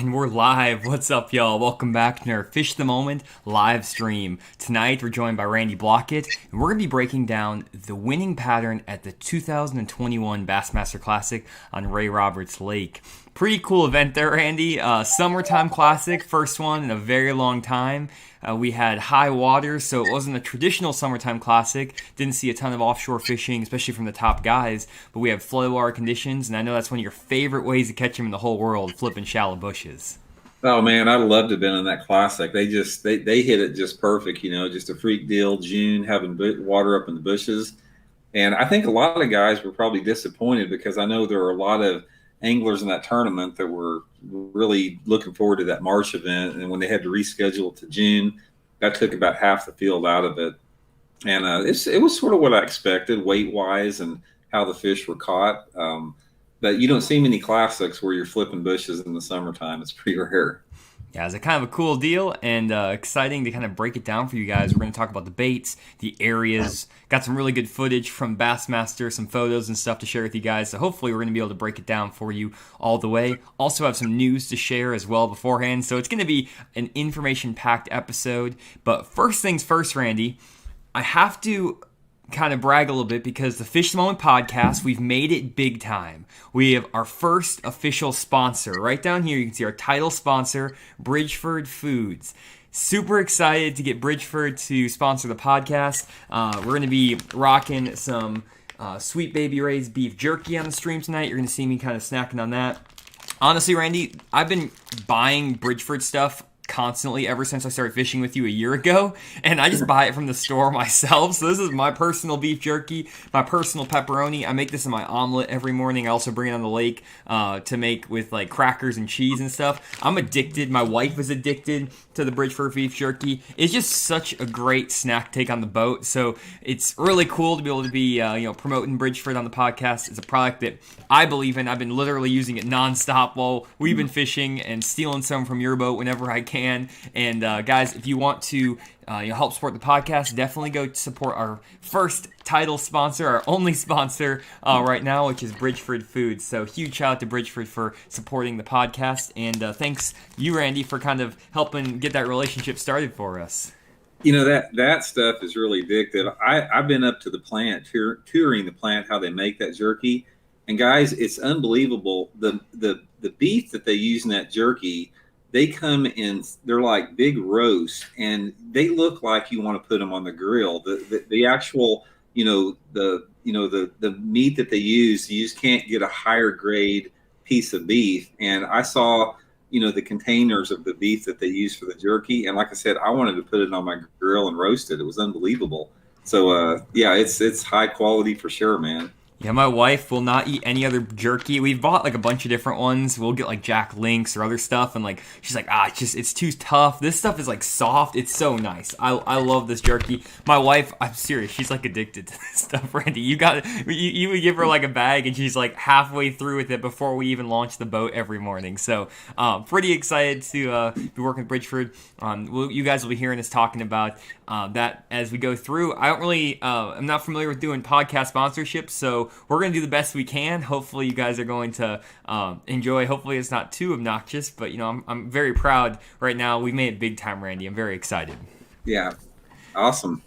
And we're live. What's up, y'all? Welcome back to our Fish the Moment live stream. Tonight, we're joined by Randy Blockett, and we're going to be breaking down the winning pattern at the 2021 Bassmaster Classic on Ray Roberts Lake. Pretty cool event there, Randy. Summertime Classic, first one in a very long time. We had high water, so it wasn't a traditional summertime classic. Didn't see a ton of offshore fishing, especially from the top guys. But we have floodwater conditions, and I know that's one of your favorite ways to catch them in the whole world, flipping shallow bushes. Oh man, I'd love to have been in that classic. They hit it just perfect, just a freak deal. June having water up in the bushes, and I think a lot of guys were probably disappointed because I know there are a lot of anglers in that tournament that were really looking forward to that March event, and when they had to reschedule it to June, that took about half the field out of it. And it was sort of what I expected weight wise and how the fish were caught. But you don't see many classics where you're flipping bushes in the summertime. It's pretty rare. Yeah, it's a kind of a cool deal and exciting to kind of break it down for you guys. We're going to talk about the baits, the areas, got some really good footage from Bassmaster, some photos and stuff to share with you guys. So hopefully we're going to be able to break it down for you all the way. Also have some news to share as well beforehand. So it's going to be an information-packed episode. But first things first, Randy, I have to kind of brag a little bit because the Fish the Moment podcast, we've made it big time. We have our first official sponsor. Right down here, you can see our title sponsor, Bridgeford Foods. Super excited to get Bridgeford to sponsor the podcast. We're going to be rocking some Sweet Baby Ray's beef jerky on the stream tonight. You're going to see me kind of snacking on that. Honestly, Randy, I've been buying Bridgeford stuff constantly ever since I started fishing with you a year ago, and I just buy it from the store myself. So this is my personal beef jerky, my personal pepperoni. I make this in my omelet every morning. I also bring it on the lake to make with like crackers and cheese and stuff. I'm addicted. My wife is addicted to the Bridgeford beef jerky. It's just such a great snack take on the boat. So it's really cool to be able to be promoting Bridgeford on the podcast. It's a product that I believe in. I've been literally using it nonstop while we've been fishing and stealing some from your boat whenever I can. And guys, if you want to help support the podcast, definitely go support our first title sponsor, our only sponsor right now, which is Bridgeford Foods. So huge shout out to Bridgeford for supporting the podcast, and thanks you, Randy, for kind of helping get that relationship started for us. That stuff is really addictive. I've been up to the plant, touring the plant, how they make that jerky, and guys, it's unbelievable. The beef that they use in that jerky, they come in, they're like big roasts, and they look like you want to put them on the grill. The actual, the meat that they use, you just can't get a higher grade piece of beef. And I saw, the containers of the beef that they use for the jerky. And like I said, I wanted to put it on my grill and roast it. It was unbelievable. So, it's high quality for sure, man. Yeah, my wife will not eat any other jerky. We've bought like a bunch of different ones. We'll get like Jack Links or other stuff, and like she's like, it's too tough. This stuff is like soft. It's so nice. I love this jerky. My wife, I'm serious, she's like addicted to this stuff, Randy. You would give her like a bag, and she's like halfway through with it before we even launch the boat every morning. So pretty excited to be working with Bridgeford. You guys will be hearing us talking about that as we go through. I'm not familiar with doing podcast sponsorships, so we're going to do the best we can. Hopefully you guys are going to enjoy. Hopefully it's not too obnoxious, but I'm very proud right now. We made it big time, Randy. I'm very excited. Yeah. Awesome.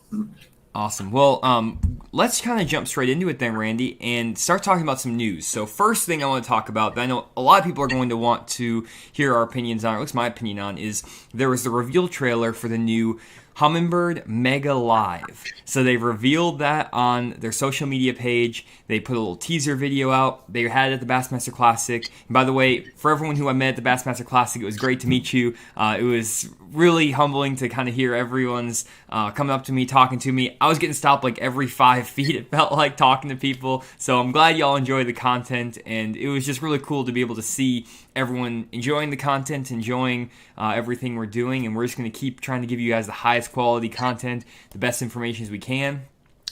Well, let's kind of jump straight into it then, Randy, and start talking about some news. So first thing I want to talk about that I know a lot of people are going to want to hear our opinions on, or at least my opinion on, is there was the reveal trailer for the new Humminbird Mega Live. So they've revealed that on their social media page. They put a little teaser video out. They had it at the Bassmaster Classic. And by the way, for everyone who I met at the Bassmaster Classic, it was great to meet you. It was really humbling to kind of hear everyone's coming up to me, talking to me. I was getting stopped like every 5 feet, it felt like, talking to people. So I'm glad y'all enjoyed the content, and it was just really cool to be able to see everyone enjoying the content, enjoying everything we're doing, and we're just going to keep trying to give you guys the highest quality content, the best information as we can.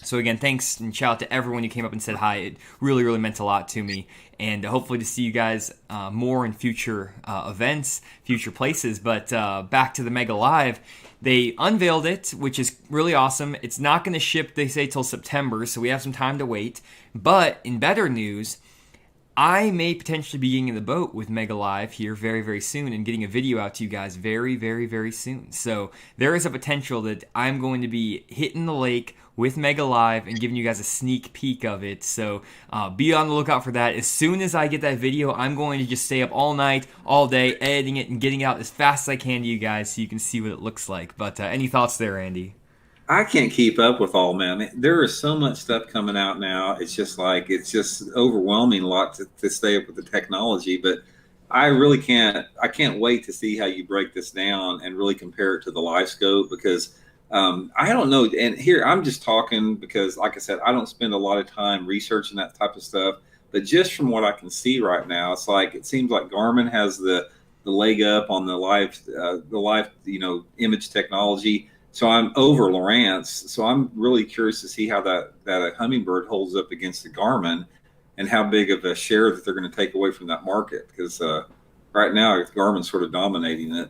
So again, thanks and shout out to everyone who came up and said hi. It really, really meant a lot to me, and hopefully to see you guys more in future events, future places. But back to the Mega Live. They unveiled it, which is really awesome. It's not going to ship, they say, till September, so we have some time to wait. But in better news, I may potentially be getting in the boat with Mega Live here very, very soon and getting a video out to you guys very, very, very soon. So there is a potential that I'm going to be hitting the lake with Mega Live and giving you guys a sneak peek of it. So be on the lookout for that. As soon as I get that video, I'm going to just stay up all night, all day, editing it and getting it out as fast as I can to you guys so you can see what it looks like. But any thoughts there, Andy? I can't keep up with all, man. There is so much stuff coming out now. It's just overwhelming a lot to stay up with the technology. But I really can't. I can't wait to see how you break this down and really compare it to the live scope because I don't know. And here I'm just talking because, like I said, I don't spend a lot of time researching that type of stuff. But just from what I can see right now, it seems like Garmin has the leg up on the live image technology. So I'm over Lowrance. So I'm really curious to see how that Humminbird holds up against the Garmin and how big of a share that they're going to take away from that market. Because right now, Garmin's sort of dominating it.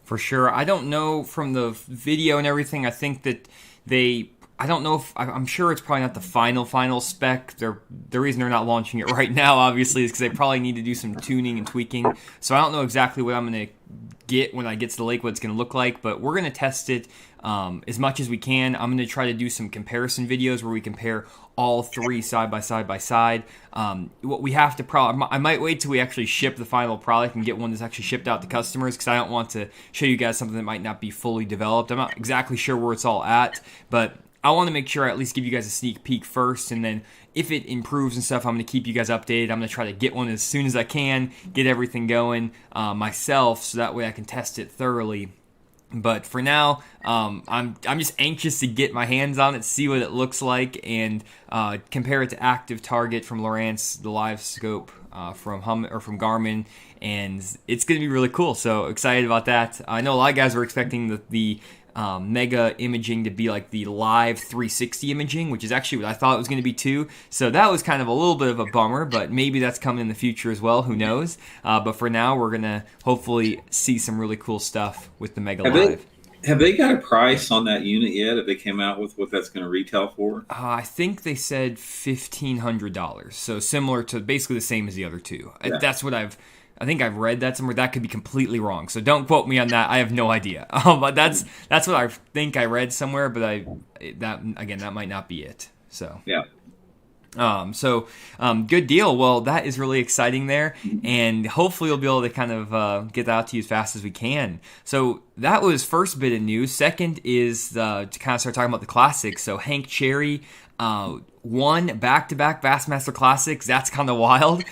For sure. I don't know from the video and everything. I think that I don't know if I'm sure it's probably not the final spec. The reason they're not launching it right now, obviously, is because they probably need to do some tuning and tweaking. So I don't know exactly what I'm going to get when I get to the lake, what it's going to look like, but we're going to test it as much as we can. I'm going to try to do some comparison videos where we compare all three side by side. What we have to I might wait till we actually ship the final product and get one that's actually shipped out to customers because I don't want to show you guys something that might not be fully developed. I'm not exactly sure where it's all at, but I want to make sure I at least give you guys a sneak peek first, and then if it improves and stuff, I'm going to keep you guys updated. I'm going to try to get one as soon as I can, get everything going myself, so that way I can test it thoroughly. But for now, I'm just anxious to get my hands on it, see what it looks like, and compare it to Active Target from Lowrance, the live scope from Garmin, and it's going to be really cool. So excited about that. I know a lot of guys were expecting the Mega imaging to be like the live 360 imaging, which is actually what I thought it was going to be too. So that was kind of a little bit of a bummer, but maybe that's coming in the future as well. Who knows? But for now, we're going to hopefully see some really cool stuff with the Mega Live. Have they got a price on that unit yet? Have they came out with what that's going to retail for? I think they said $1,500. So similar to basically the same as the other two. Yeah. That's what I think I've read that somewhere. That could be completely wrong, so don't quote me on that. I have no idea. But that's what I think I read somewhere. But that might not be it. So yeah. Good deal. Well, that is really exciting there, and hopefully we'll be able to kind of get that out to you as fast as we can. So that was first bit of news. Second is to kind of start talking about the classics. So Hank Cherry won back-to-back Bassmaster Classics. That's kind of wild.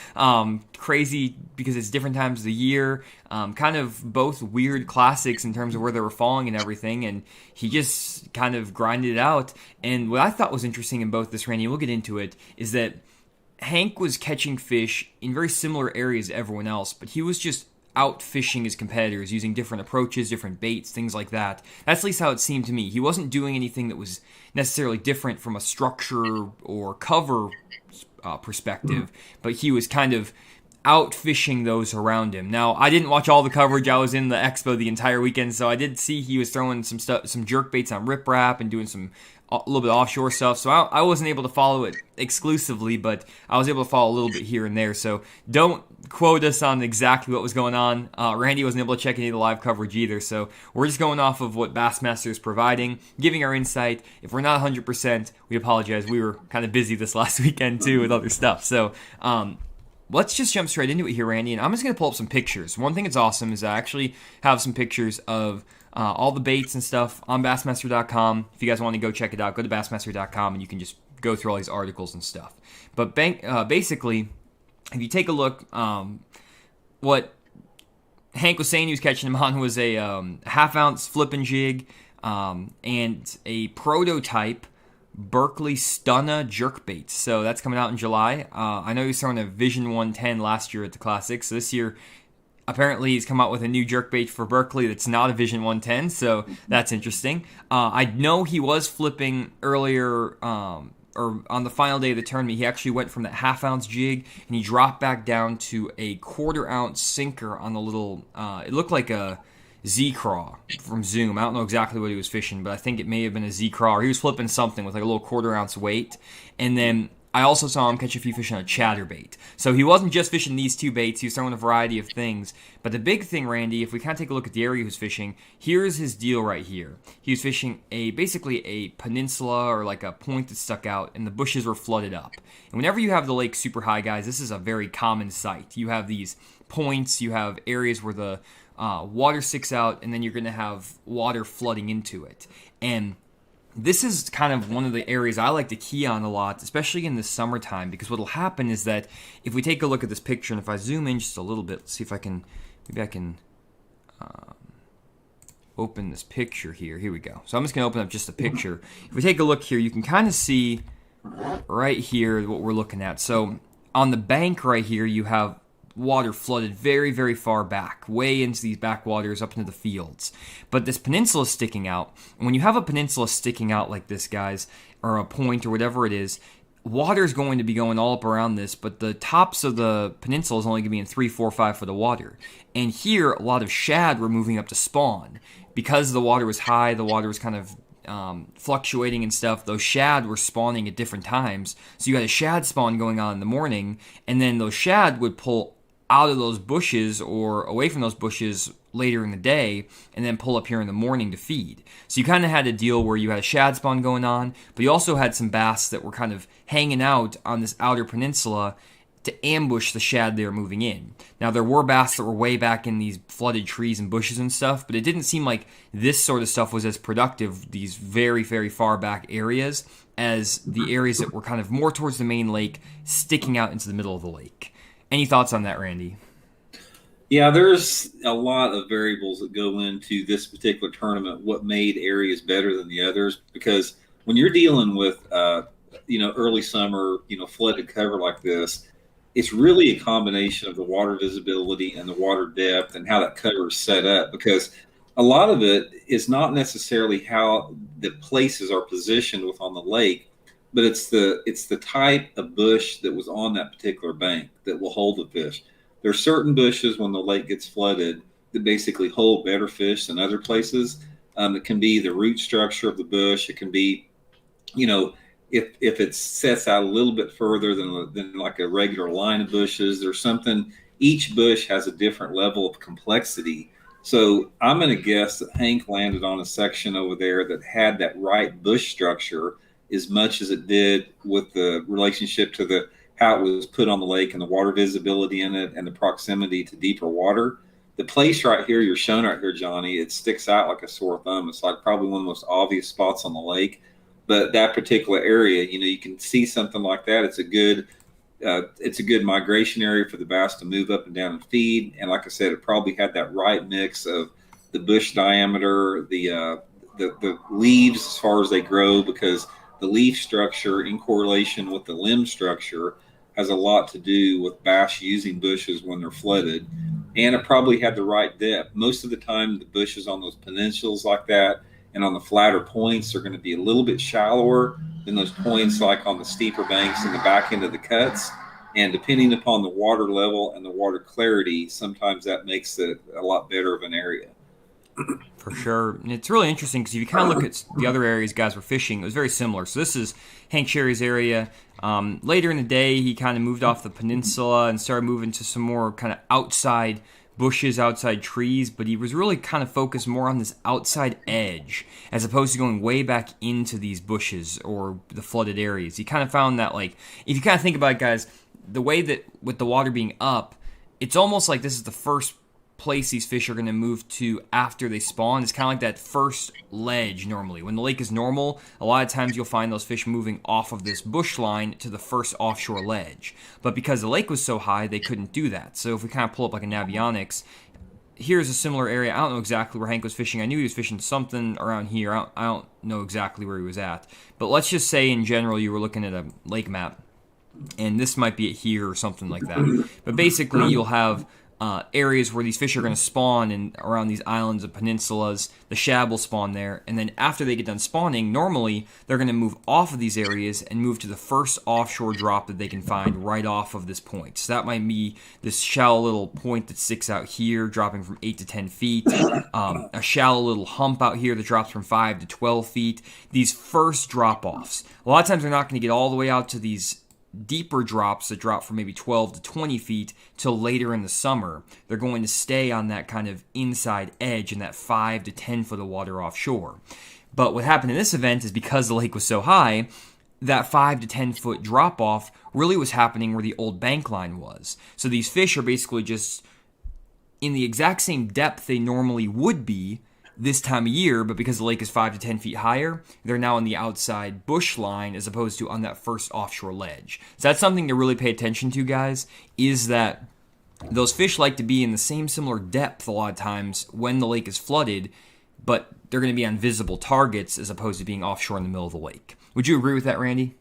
Crazy because it's different times of the year. Kind of both weird classics in terms of where they were falling and everything. And he just kind of grinded it out. And what I thought was interesting in both this, Randy, we'll get into it, is that Hank was catching fish in very similar areas to everyone else, but he was just out fishing his competitors using different approaches, different baits, things like that. That's at least how it seemed to me. He wasn't doing anything that was necessarily different from a structure or cover perspective, but he was kind of out fishing those around him. Now, I didn't watch all the coverage. I was in the expo the entire weekend, so I did see he was throwing some jerk baits on riprap and doing a little bit of offshore stuff, so I wasn't able to follow it exclusively, but I was able to follow a little bit here and there, so don't quote us on exactly what was going on. Randy wasn't able to check any of the live coverage either, so we're just going off of what Bassmaster is providing, giving our insight. If we're not 100%, we apologize. We were kind of busy this last weekend, too, with other stuff, so let's just jump straight into it here, Randy, and I'm just going to pull up some pictures. One thing that's awesome is I actually have some pictures of all the baits and stuff on Bassmaster.com. If you guys want to go check it out, go to Bassmaster.com and you can just go through all these articles and stuff. But basically, if you take a look, what Hank was saying he was catching them on was a half-ounce flipping jig and a prototype Berkeley Stunna jerkbait. So that's coming out in July. I know he was throwing a Vision 110 last year at the Classic, so this year apparently he's come out with a new jerkbait for Berkeley that's not a Vision 110, so that's interesting. I know he was flipping earlier, or on the final day of the tournament, he actually went from that half-ounce jig, and he dropped back down to a quarter-ounce sinker on the little, it looked like a Z-Craw from Zoom. I don't know exactly what he was fishing, but I think it may have been a Z-Craw, or he was flipping something with like a little quarter-ounce weight, and then I also saw him catch a few fish on a chatterbait. So he wasn't just fishing these 2 baits, he was throwing a variety of things. But the big thing, Randy, if we kind of take a look at the area he was fishing, here's his deal right here. He was fishing basically a peninsula or like a point that stuck out, and the bushes were flooded up. And whenever you have the lake super high, guys, this is a very common sight. You have these points, you have areas where the water sticks out, and then you're going to have water flooding into it. And this is kind of one of the areas I like to key on a lot, especially in the summertime, because what will happen is that if we take a look at this picture, and if I zoom in just a little bit, let's see if I can, maybe I can open this picture here. Here we go. So I'm just going to open up just a picture. If we take a look here, you can kind of see right here what we're looking at. So on the bank right here, you have water flooded very, very far back, way into these backwaters up into the fields. But this peninsula is sticking out. And when you have a peninsula sticking out like this, guys, or a point or whatever it is, water is going to be going all up around this, but the tops of the peninsula is only going to be in 3, 4, 5 foot of water. And here, a lot of shad were moving up to spawn. Because the water was high, the water was kind of fluctuating and stuff, those shad were spawning at different times. So you had a shad spawn going on in the morning, and then those shad would pull out of those bushes or away from those bushes later in the day and then pull up here in the morning to feed. So you kind of had a deal where you had a shad spawn going on, but you also had some bass that were kind of hanging out on this outer peninsula to ambush the shad they were moving in. Now, there were bass that were way back in these flooded trees and bushes and stuff, but it didn't seem like this sort of stuff was as productive, these very, very far back areas, as the areas that were kind of more towards the main lake, sticking out into the middle of the lake. Any thoughts on that, Randy? Yeah, there's a lot of variables that go into this particular tournament, what made areas better than the others, because when you're dealing with, early summer, flooded cover like this, it's really a combination of the water visibility and the water depth and how that cover is set up, because a lot of it is not necessarily how the places are positioned on the lake, but it's the type of bush that was on that particular bank that will hold the fish. There are certain bushes when the lake gets flooded that basically hold better fish than other places. It can be the root structure of the bush. It can be, if it sets out a little bit further than like a regular line of bushes, there's something. Each bush has a different level of complexity. So I'm going to guess that Hank landed on a section over there that had that right bush structure, as much as it did with the relationship to how it was put on the lake and the water visibility in it and the proximity to deeper water. The place right here, you're showing right here, Johnny, it sticks out like a sore thumb. It's like probably one of the most obvious spots on the lake. But that particular area, you can see something like that. It's a good migration area for the bass to move up and down and feed. And like I said, it probably had that right mix of the bush diameter, the leaves as far as they grow, because the leaf structure in correlation with the limb structure has a lot to do with bass using bushes when they're flooded. And it probably had the right depth. Most of the time, the bushes on those peninsulas like that and on the flatter points are going to be a little bit shallower than those points like on the steeper banks in the back end of the cuts. And depending upon the water level and the water clarity, sometimes that makes it a lot better of an area. For sure. And it's really interesting because if you kind of look at the other areas guys were fishing, it was very similar. So this is Hank Sherry's area. Later in the day, he kind of moved off the peninsula and started moving to some more kind of outside bushes, outside trees, but he was really kind of focused more on this outside edge as opposed to going way back into these bushes or the flooded areas. He kind of found that, like, if you kind of think about it, guys, the way that with the water being up, it's almost like this is the first place these fish are going to move to after they spawn. It's kind of like that first ledge normally. When the lake is normal, a lot of times you'll find those fish moving off of this bush line to the first offshore ledge. But because the lake was so high, they couldn't do that. So if we kind of pull up like a Navionics, here's a similar area. I don't know exactly where Hank was fishing. I knew he was fishing something around here. I don't know exactly where he was at. But let's just say in general you were looking at a lake map, and this might be it here or something like that. But basically you'll have areas where these fish are going to spawn and around these islands and peninsulas. The shad will spawn there, and then after they get done spawning, normally they're going to move off of these areas and move to the first offshore drop that they can find right off of this point. So that might be this shallow little point that sticks out here, dropping from 8 to 10 feet, a shallow little hump out here that drops from 5 to 12 feet. These first drop-offs, a lot of times they're not going to get all the way out to these deeper drops that drop from maybe 12 to 20 feet till later in the summer. They're going to stay on that kind of inside edge in that 5 to 10 foot of water offshore. But what happened in this event is because the lake was so high, that 5 to 10 foot drop off really was happening where the old bank line was. So these fish are basically just in the exact same depth they normally would be this time of year, but because the lake is 5 to 10 feet higher, they're now on the outside bush line as opposed to on that first offshore ledge. So that's something to really pay attention to, guys, is that those fish like to be in the same similar depth a lot of times when the lake is flooded, but they're going to be on visible targets as opposed to being offshore in the middle of the lake. Would you agree with that, Randy?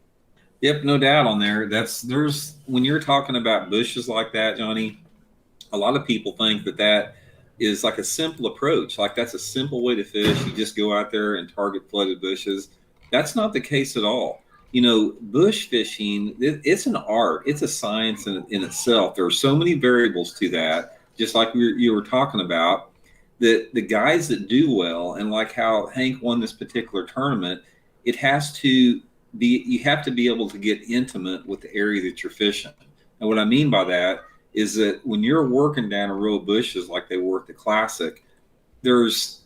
Yep, no doubt on there. There's when you're talking about bushes like that, Johnny, a lot of people think that is like a simple approach. Like that's a simple way to fish. You just go out there and target flooded bushes. That's not the case at all. Bush fishing, it's an art. It's a science in itself. There are so many variables to that, just like you were talking about, that the guys that do well, and like how Hank won this particular tournament, you have to be able to get intimate with the area that you're fishing. And what I mean by that is that when you're working down a row of bushes like they were at the Classic, there's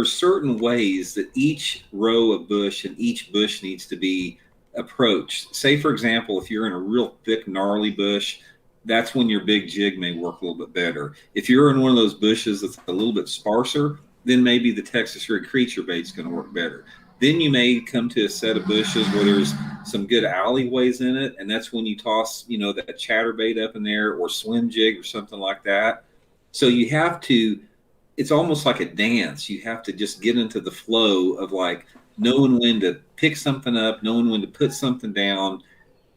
certain ways that each row of bush and each bush needs to be approached. Say, for example, if you're in a real thick, gnarly bush, that's when your big jig may work a little bit better. If you're in one of those bushes that's a little bit sparser, then maybe the Texas Rig Creature bait is going to work better. Then you may come to a set of bushes where there's some good alleyways in it, and that's when you toss, that chatterbait up in there or swim jig or something like that. So you have to, it's almost like a dance. You have to just get into the flow of like knowing when to pick something up, knowing when to put something down.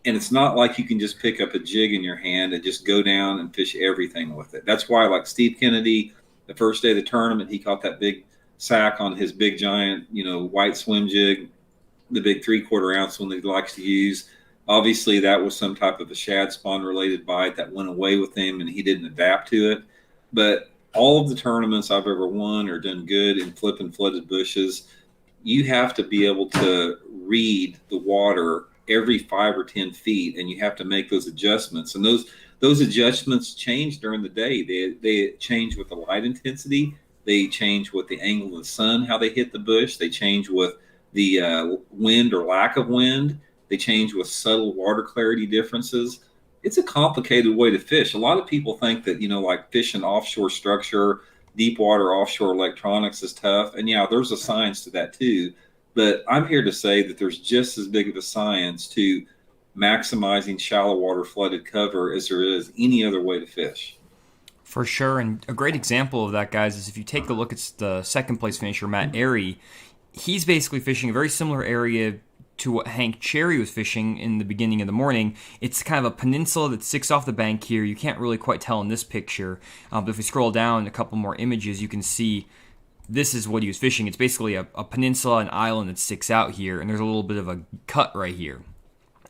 And it's not like you can just pick up a jig in your hand and just go down and fish everything with it. That's why, like Steve Kennedy, the first day of the tournament, he caught that big sack on his big giant, white swim jig, the big 3/4 ounce one that he likes to use. Obviously, that was some type of a shad spawn related bite that went away with him, and he didn't adapt to it. But all of the tournaments I've ever won or done good in flipping flooded bushes, you have to be able to read the water every 5 or 10 feet, and you have to make those adjustments. And those adjustments change during the day. They change with the light intensity. They change with the angle of the sun, how they hit the bush. They change with the wind or lack of wind. They change with subtle water clarity differences. It's a complicated way to fish. A lot of people think that, like fishing offshore structure, deep water offshore electronics is tough. And yeah, there's a science to that too. But I'm here to say that there's just as big of a science to maximizing shallow water flooded cover as there is any other way to fish. For sure, and a great example of that, guys, is if you take a look at the second place finisher, Matt Airy. He's basically fishing a very similar area to what Hank Cherry was fishing in the beginning of the morning. It's kind of a peninsula that sticks off the bank here. You can't really quite tell in this picture, but if we scroll down a couple more images, you can see this is what he was fishing. It's basically a peninsula, an island that sticks out here, and there's a little bit of a cut right here.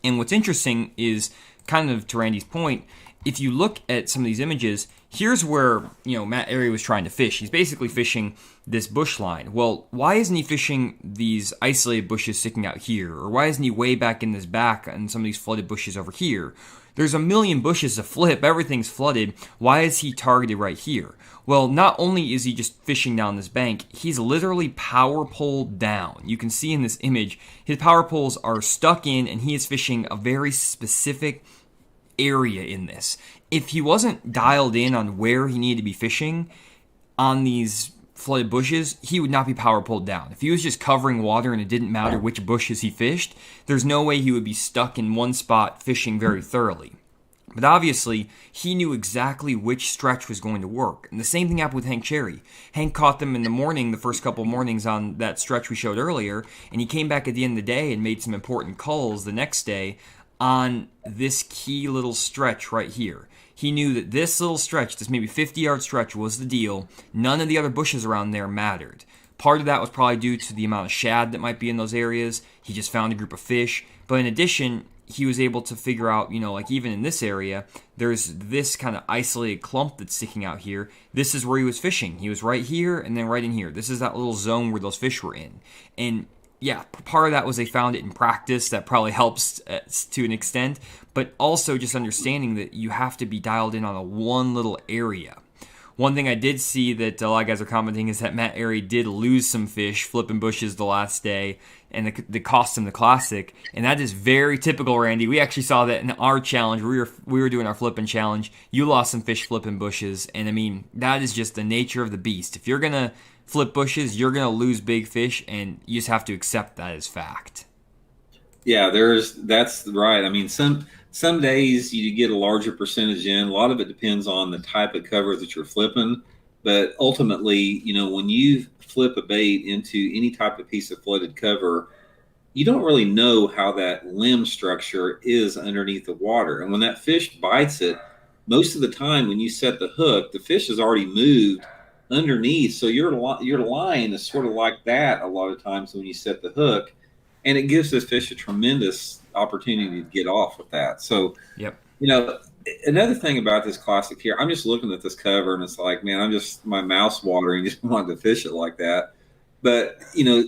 And what's interesting is, kind of to Randy's point, if you look at some of these images, here's where, Matt Airy was trying to fish. He's basically fishing this bush line. Well, why isn't he fishing these isolated bushes sticking out here? Or why isn't he way back in this back on some of these flooded bushes over here? There's a million bushes to flip. Everything's flooded. Why is he targeted right here? Well, not only is he just fishing down this bank, he's literally power poled down. You can see in this image, his power poles are stuck in, and he is fishing a very specific area in this. If he wasn't dialed in on where he needed to be fishing on these flooded bushes, he would not be power pulled down. If he was just covering water and it didn't matter which bushes he fished, there's no way he would be stuck in one spot fishing very thoroughly. But obviously, he knew exactly which stretch was going to work. And the same thing happened with Hank Cherry. Hank caught them in the morning, the first couple mornings on that stretch we showed earlier, and he came back at the end of the day and made some important calls the next day on this key little stretch right here. He knew that this little stretch, this maybe 50-yard stretch, was the deal. None of the other bushes around there mattered. Part of that was probably due to the amount of shad that might be in those areas. He just found a group of fish. But in addition, he was able to figure out, like even in this area, there's this kind of isolated clump that's sticking out here. This is where he was fishing. He was right here and then right in here. This is that little zone where those fish were in. And yeah, part of that was they found it in practice. That probably helps to an extent, but also just understanding that you have to be dialed in on a one little area. One thing I did see that a lot of guys are commenting is that Matt Airy did lose some fish flipping bushes the last day, and the cost him the Classic, and that is very typical, Randy. We actually saw that in our challenge. We were doing our flipping challenge. You lost some fish flipping bushes, and I mean, that is just the nature of the beast. If you're gonna flip bushes, you're gonna lose big fish, and you just have to accept that as fact. Yeah, that's right. I mean, some days you get a larger percentage in. A lot of it depends on the type of cover that you're flipping, but ultimately, when you flip a bait into any type of piece of flooded cover, you don't really know how that limb structure is underneath the water. And when that fish bites it, most of the time when you set the hook, the fish has already moved underneath. So your line is sort of like that a lot of times when you set the hook, and it gives this fish a tremendous opportunity to get off with that. So, Yep. Another thing about this Classic here, I'm just looking at this cover and it's like, man, my mouth's watering just wanting to fish it like that. But,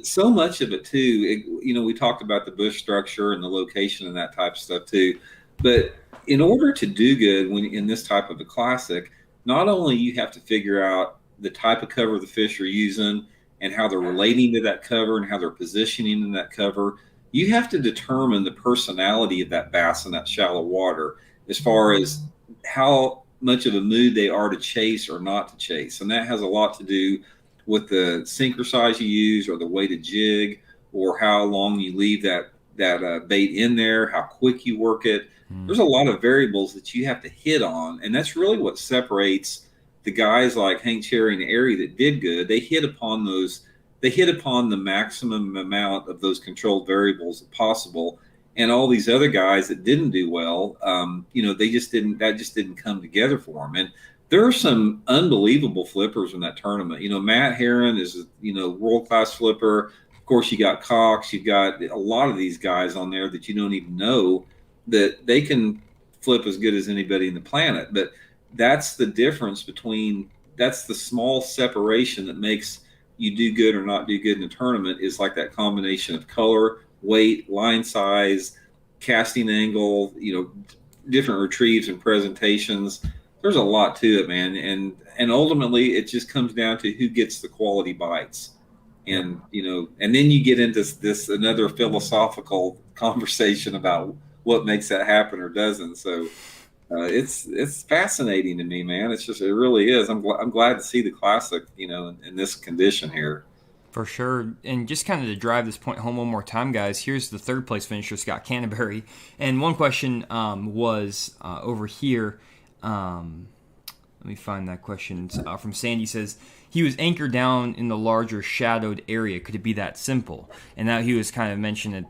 so much of it too, we talked about the bush structure and the location and that type of stuff too. But in order to do good when in this type of a Classic, not only you have to figure out the type of cover the fish are using and how they're relating to that cover and how they're positioning in that cover, you have to determine the personality of that bass in that shallow water as far as how much of a mood they are to chase or not to chase. And that has a lot to do with the sinker size you use or the way to jig or how long you leave that bait in there, how quick you work it. There's a lot of variables that you have to hit on. And that's really what separates the guys like Hank Cherry and Airy that did good. They hit upon the maximum amount of those controlled variables possible. And all these other guys that didn't do well, that just didn't come together for them. And there are some unbelievable flippers in that tournament. Matt Heron is, world-class flipper. Of course, you got Cox. You've got a lot of these guys on there that you don't even know that they can flip as good as anybody in the planet. But that's the difference that's the small separation that makes you do good or not do good in a tournament, is like that combination of color, weight, line size, casting angle, different retrieves and presentations. There's a lot to it, man. And ultimately it just comes down to who gets the quality bites. And, and then you get into this another philosophical conversation about what makes that happen or doesn't. So it's fascinating to me, man. It really is. I'm glad to see the Classic, in this condition here. For sure. And just kind of to drive this point home one more time, guys, here's the third place finisher, Scott Canterbury. And one question was over here. Let me find that question. From Sandy says, he was anchored down in the larger shadowed area. Could it be that simple? And now he was kind of mentioning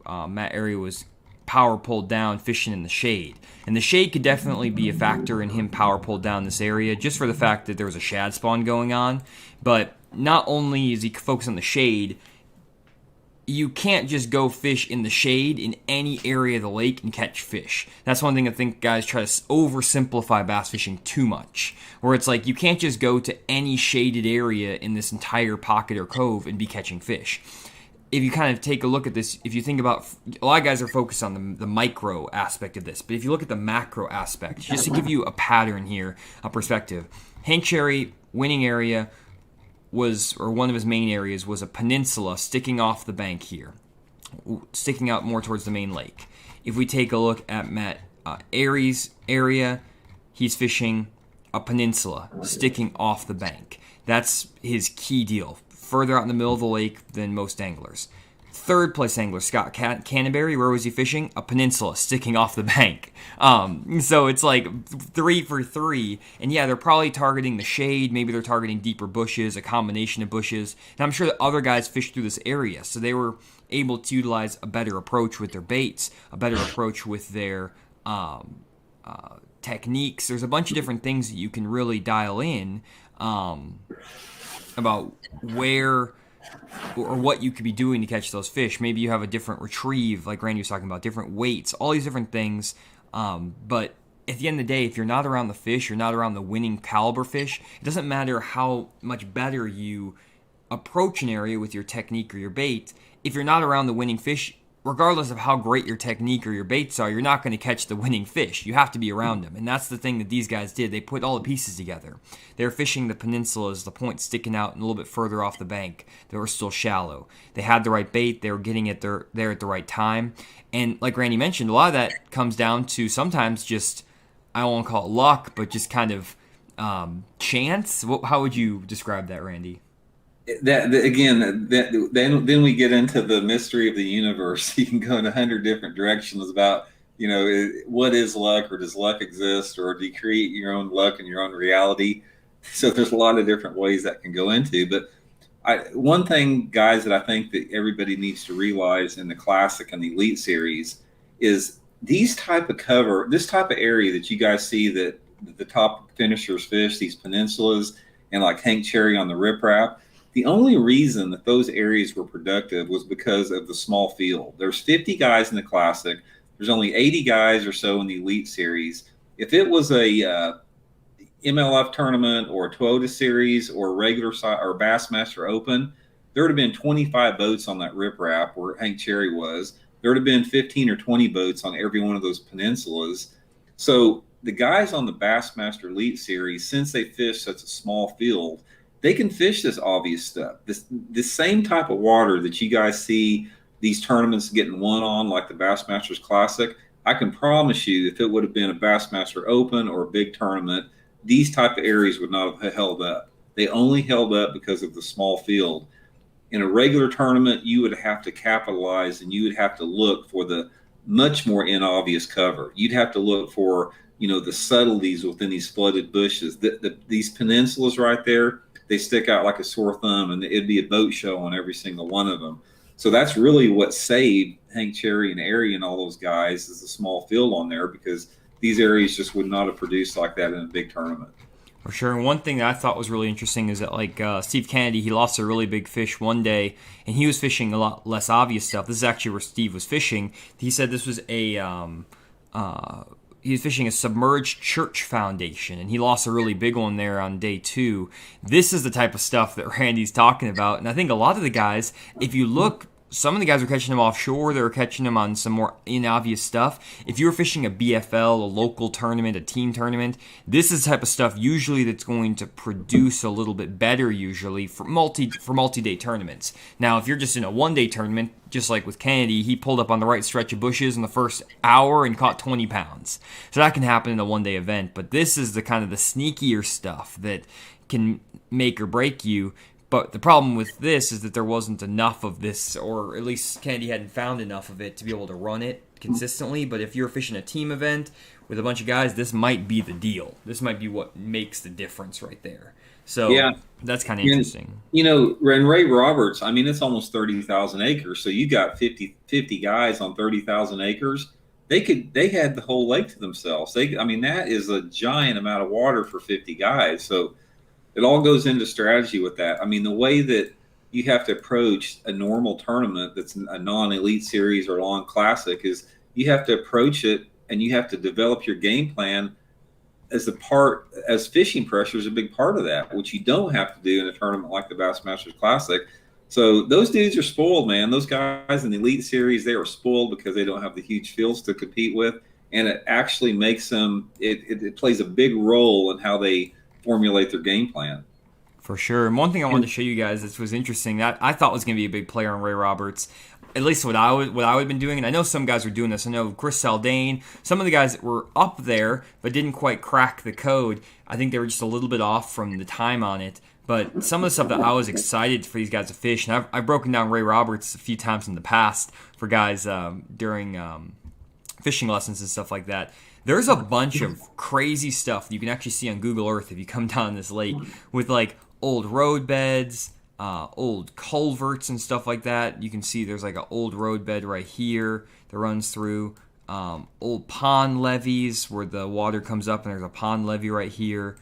that, Matt Airy was power pulled down fishing in the shade. And the shade could definitely be a factor in him power pulled down this area, just for the fact that there was a shad spawn going on. But not only is he focused on the shade, you can't just go fish in the shade in any area of the lake and catch fish. That's one thing I think guys try to oversimplify bass fishing too much, where it's like you can't just go to any shaded area in this entire pocket or cove and be catching fish. If you kind of take a look at this, if you think about, a lot of guys are focused on the micro aspect of this, but if you look at the macro aspect, just to give you a pattern here, a perspective, Hank Cherry winning area one of his main areas was a peninsula sticking off the bank here, sticking out more towards the main lake. If we take a look at Matt Airy's area, he's fishing a peninsula sticking off the bank. That's his key deal. Further out in the middle of the lake than most anglers. Third place angler, Scott Canterbury, where was he fishing? A peninsula sticking off the bank. So it's like 3 for 3. And yeah, they're probably targeting the shade. Maybe they're targeting deeper bushes, a combination of bushes. And I'm sure that other guys fished through this area. So they were able to utilize a better approach with their baits, a better approach with their techniques. There's a bunch of different things that you can really dial in about where or what you could be doing to catch those fish. Maybe you have a different retrieve, like Randy was talking about, different weights, all these different things. But at the end of the day, if you're not around the fish, you're not around the winning caliber fish, it doesn't matter how much better you approach an area with your technique or your bait, if you're not around the winning fish, regardless of how great your technique or your baits are, you're not going to catch the winning fish. You have to be around them. And that's the thing that these guys did. They put all the pieces together. They were fishing the peninsulas, the points sticking out and a little bit further off the bank. They were still shallow. They had the right bait. They were getting it there at the right time. And like Randy mentioned, a lot of that comes down to sometimes just, I don't want to call it luck, but just kind of chance. How would you describe that, Randy? Then we get into the mystery of the universe. You can go in 100 different directions about, what is luck, or does luck exist, or do you create your own luck and your own reality? So there's a lot of different ways that can go into. But one thing, guys, that I think that everybody needs to realize in the Classic and the Elite Series is this type of area that you guys see that the top finishers fish, these peninsulas and like Hank Cherry on the riprap. The only reason that those areas were productive was because of the small field. There's 50 guys in the Classic. There's only 80 guys or so in the Elite Series. If it was a MLF tournament or a Toyota Series or a regular or Bassmaster Open, there would have been 25 boats on that riprap where Hank Cherry was. There would have been 15 or 20 boats on every one of those peninsulas. So the guys on the Bassmaster Elite Series, since they fish such a small field, they can fish this obvious stuff. This same type of water that you guys see these tournaments getting won on, like the Bassmasters Classic, I can promise you, if it would have been a Bassmaster Open or a big tournament, these type of areas would not have held up. They only held up because of the small field. In a regular tournament, you would have to capitalize, and you would have to look for the much more inobvious cover. You'd have to look for, the subtleties within these flooded bushes. These peninsulas right there, they stick out like a sore thumb, and it'd be a boat show on every single one of them. So that's really what saved Hank Cherry and Airy and all those guys, is the small field on there, because these areas just would not have produced like that in a big tournament. For sure. And one thing that I thought was really interesting is that, like, Steve Kennedy, he lost a really big fish one day, and he was fishing a lot less obvious stuff. This is actually where Steve was fishing. He said this was he was fishing a submerged church foundation, and he lost a really big one there on day 2. This is the type of stuff that Randy's talking about, and I think a lot of the guys, if you look, some of the guys were catching them offshore, they were catching them on some more inobvious stuff. If you were fishing a BFL, a local tournament, a team tournament, this is the type of stuff usually that's going to produce a little bit better usually for multi-day tournaments. Now, if you're just in a one-day tournament, just like with Kennedy, he pulled up on the right stretch of bushes in the first hour and caught 20 pounds. So that can happen in a one-day event, but this is the kind of the sneakier stuff that can make or break you. But the problem with this is that there wasn't enough of this, or at least Kennedy hadn't found enough of it to be able to run it consistently. But if you're fishing a team event with a bunch of guys, this might be the deal. This might be what makes the difference right there. So yeah, that's kind of interesting. And Ray Roberts, I mean, it's almost 30,000 acres. So you got 50 guys on 30,000 acres. They had the whole lake to themselves. That is a giant amount of water for 50 guys. So it all goes into strategy with that. I mean, the way that you have to approach a normal tournament that's a non-elite series or non-classic is you have to approach it, and you have to develop your game plan as fishing pressure is a big part of that, which you don't have to do in a tournament like the Bassmasters Classic. So those dudes are spoiled, man. Those guys in the elite series, they are spoiled because they don't have the huge fields to compete with, and it actually makes them. It plays a big role in how they formulate their game plan. For sure. And one thing I wanted to show you guys that was interesting, that I thought was going to be a big player on Ray Roberts, at least what I would have been doing, and I know some guys were doing this. I know Chris Saldane, some of the guys that were up there but didn't quite crack the code. I think they were just a little bit off from the time on it. But some of the stuff that I was excited for these guys to fish, and I've broken down Ray Roberts a few times in the past for guys during fishing lessons and stuff like that. There's a bunch of crazy stuff that you can actually see on Google Earth if you come down this lake with like old road beds, old culverts and stuff like that. You can see there's like an old road bed right here that runs through, old pond levees where the water comes up, and there's a pond levee right here.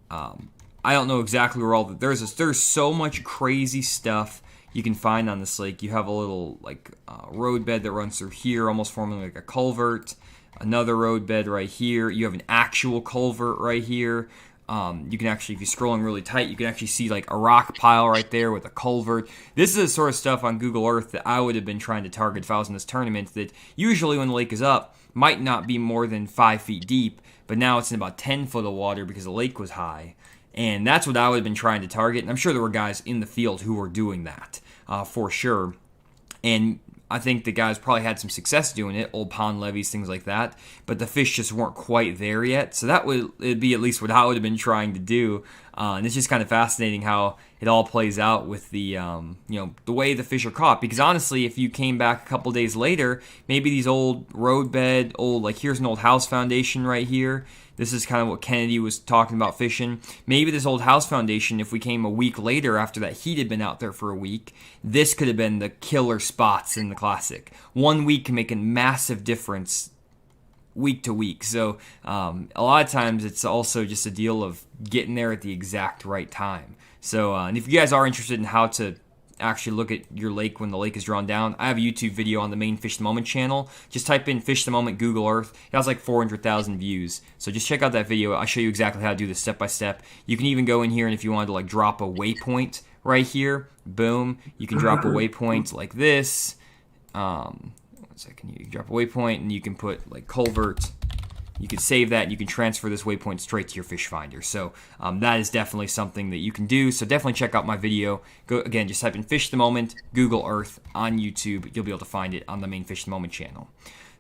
I don't know exactly where there's so much crazy stuff you can find on this lake. You have a little like road bed that runs through here, almost forming like a culvert. Another road bed right here. You have an actual culvert right here. You can actually, if you're scrolling really tight, you can actually see like a rock pile right there with a culvert. This is the sort of stuff on Google Earth that I would have been trying to target if I was in this tournament, that usually when the lake is up, might not be more than 5 feet deep, but now it's in about 10 foot of water because the lake was high. And that's what I would have been trying to target. And I'm sure there were guys in the field who were doing that for sure. And I think the guys probably had some success doing it, old pond levees, things like that, but the fish just weren't quite there yet. So it'd be at least what I would have been trying to do. And it's just kind of fascinating how it all plays out with the the way the fish are caught. Because honestly, if you came back a couple days later, maybe these old roadbed, like here's an old house foundation right here. This is kind of what Kennedy was talking about fishing. Maybe this old house foundation, if we came a week later after that heat had been out there for a week, this could have been the killer spots in the Classic. 1 week can make a massive difference week to week. So a lot of times it's also just a deal of getting there at the exact right time. So and if you guys are interested in how to actually look at your lake when the lake is drawn down, I have a YouTube video on the main Fish the Moment channel. Just type in Fish the Moment Google Earth. It has like 400,000 views. So just check out that video. I'll show you exactly how to do this step by step. You can even go in here, and if you wanted to like drop a waypoint right here, boom, you can drop a waypoint like this. 1 second, you can drop a waypoint and you can put like culvert. You can save that. You can transfer this waypoint straight to your fish finder. So that is definitely something that you can do. So definitely check out my video. Go again, just type in Fish the Moment, Google Earth on YouTube. You'll be able to find it on the main Fish the Moment channel.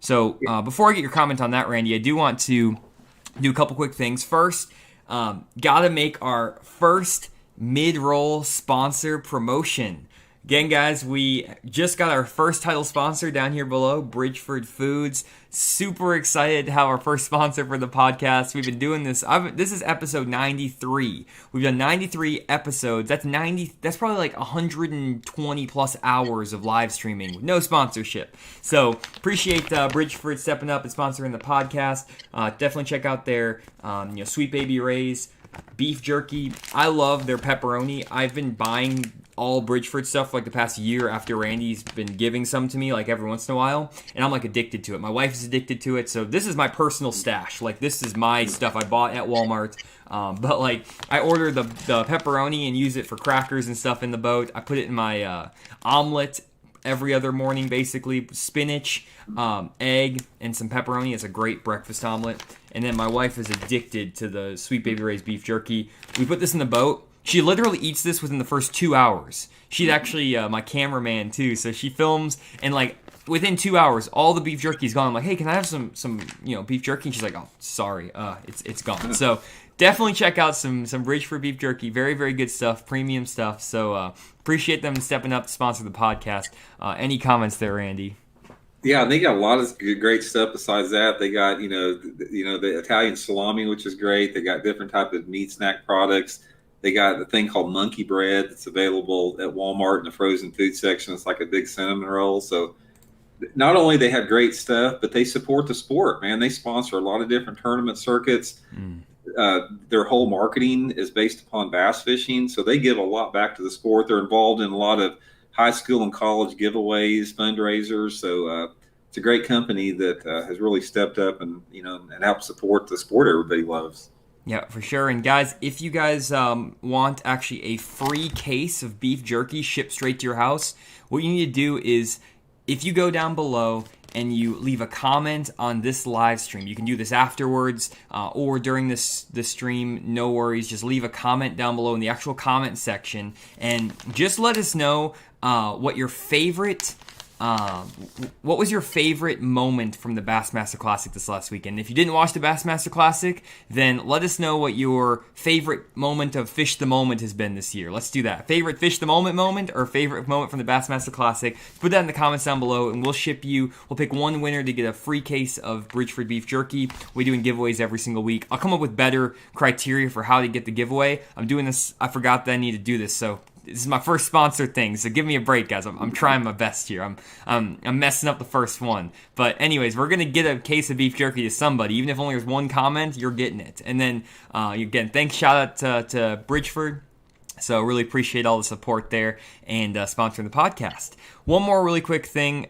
So before I get your comment on that, Randy, I do want to do a couple quick things. First, gotta make our first mid-roll sponsor promotion. Again, guys, we just got our first title sponsor down here below, Bridgeford Foods. Super excited to have our first sponsor for the podcast. We've been doing this. This is episode 93. We've done 93 episodes. That's probably like 120 plus hours of live streaming with no sponsorship. So appreciate Bridgeford stepping up and sponsoring the podcast. Definitely check out their Sweet Baby Ray's beef jerky. I love their pepperoni. I've been buying all Bridgeford stuff like the past year after Randy's been giving some to me like every once in a while, and I'm like addicted to it. My wife is addicted to it, so this is my personal stash. Like this is my stuff I bought at Walmart. But like I order the pepperoni and use it for crackers and stuff in the boat. I put it in my omelet every other morning, basically. Spinach, egg, and some pepperoni. It's a great breakfast omelet. And then my wife is addicted to the Sweet Baby Ray's beef jerky. We put this in the boat. She literally eats this within the first 2 hours. She's actually my cameraman too, so she films, and like within 2 hours, all the beef jerky's gone. I'm like, hey, can I have some beef jerky? And she's like, oh, sorry, it's gone. So definitely check out some Bridgeford beef jerky. Very, very good stuff, premium stuff. So appreciate them stepping up to sponsor the podcast. Any comments there, Randy? Yeah, they got a lot of great stuff. Besides that, they got the Italian salami, which is great. They got different type of meat snack products. They got a thing called monkey bread that's available at Walmart in the frozen food section. It's like a big cinnamon roll. So not only they have great stuff, but they support the sport, man. They sponsor a lot of different tournament circuits. Their whole marketing is based upon bass fishing. So they give a lot back to the sport. They're involved in a lot of high school and college giveaways, fundraisers. So it's a great company that has really stepped up and helped support the sport everybody loves. Yeah, for sure. And guys, if you guys want actually a free case of beef jerky shipped straight to your house, what you need to do is if you go down below and you leave a comment on this live stream, you can do this afterwards or during this stream, no worries. Just leave a comment down below in the actual comment section and just let us know what your favorite what was your favorite moment from the Bassmaster Classic this last weekend? If you didn't watch the Bassmaster Classic, then let us know what your favorite moment of Fish the Moment has been this year. Let's do that. Favorite Fish the moment or favorite moment from the Bassmaster Classic? Put that in the comments down below, and we'll pick one winner to get a free case of Bridgeford beef jerky. We're doing giveaways every single week. I'll come up with better criteria for how to get the giveaway. I'm doing this. I forgot that I need to do this, so this is my first sponsored thing, so give me a break, guys. I'm trying my best here. I'm messing up the first one. But anyways, we're going to get a case of beef jerky to somebody. Even if only there's one comment, you're getting it. And then, again, thanks, shout out to Bridgeford. So really appreciate all the support there and sponsoring the podcast. One more really quick thing.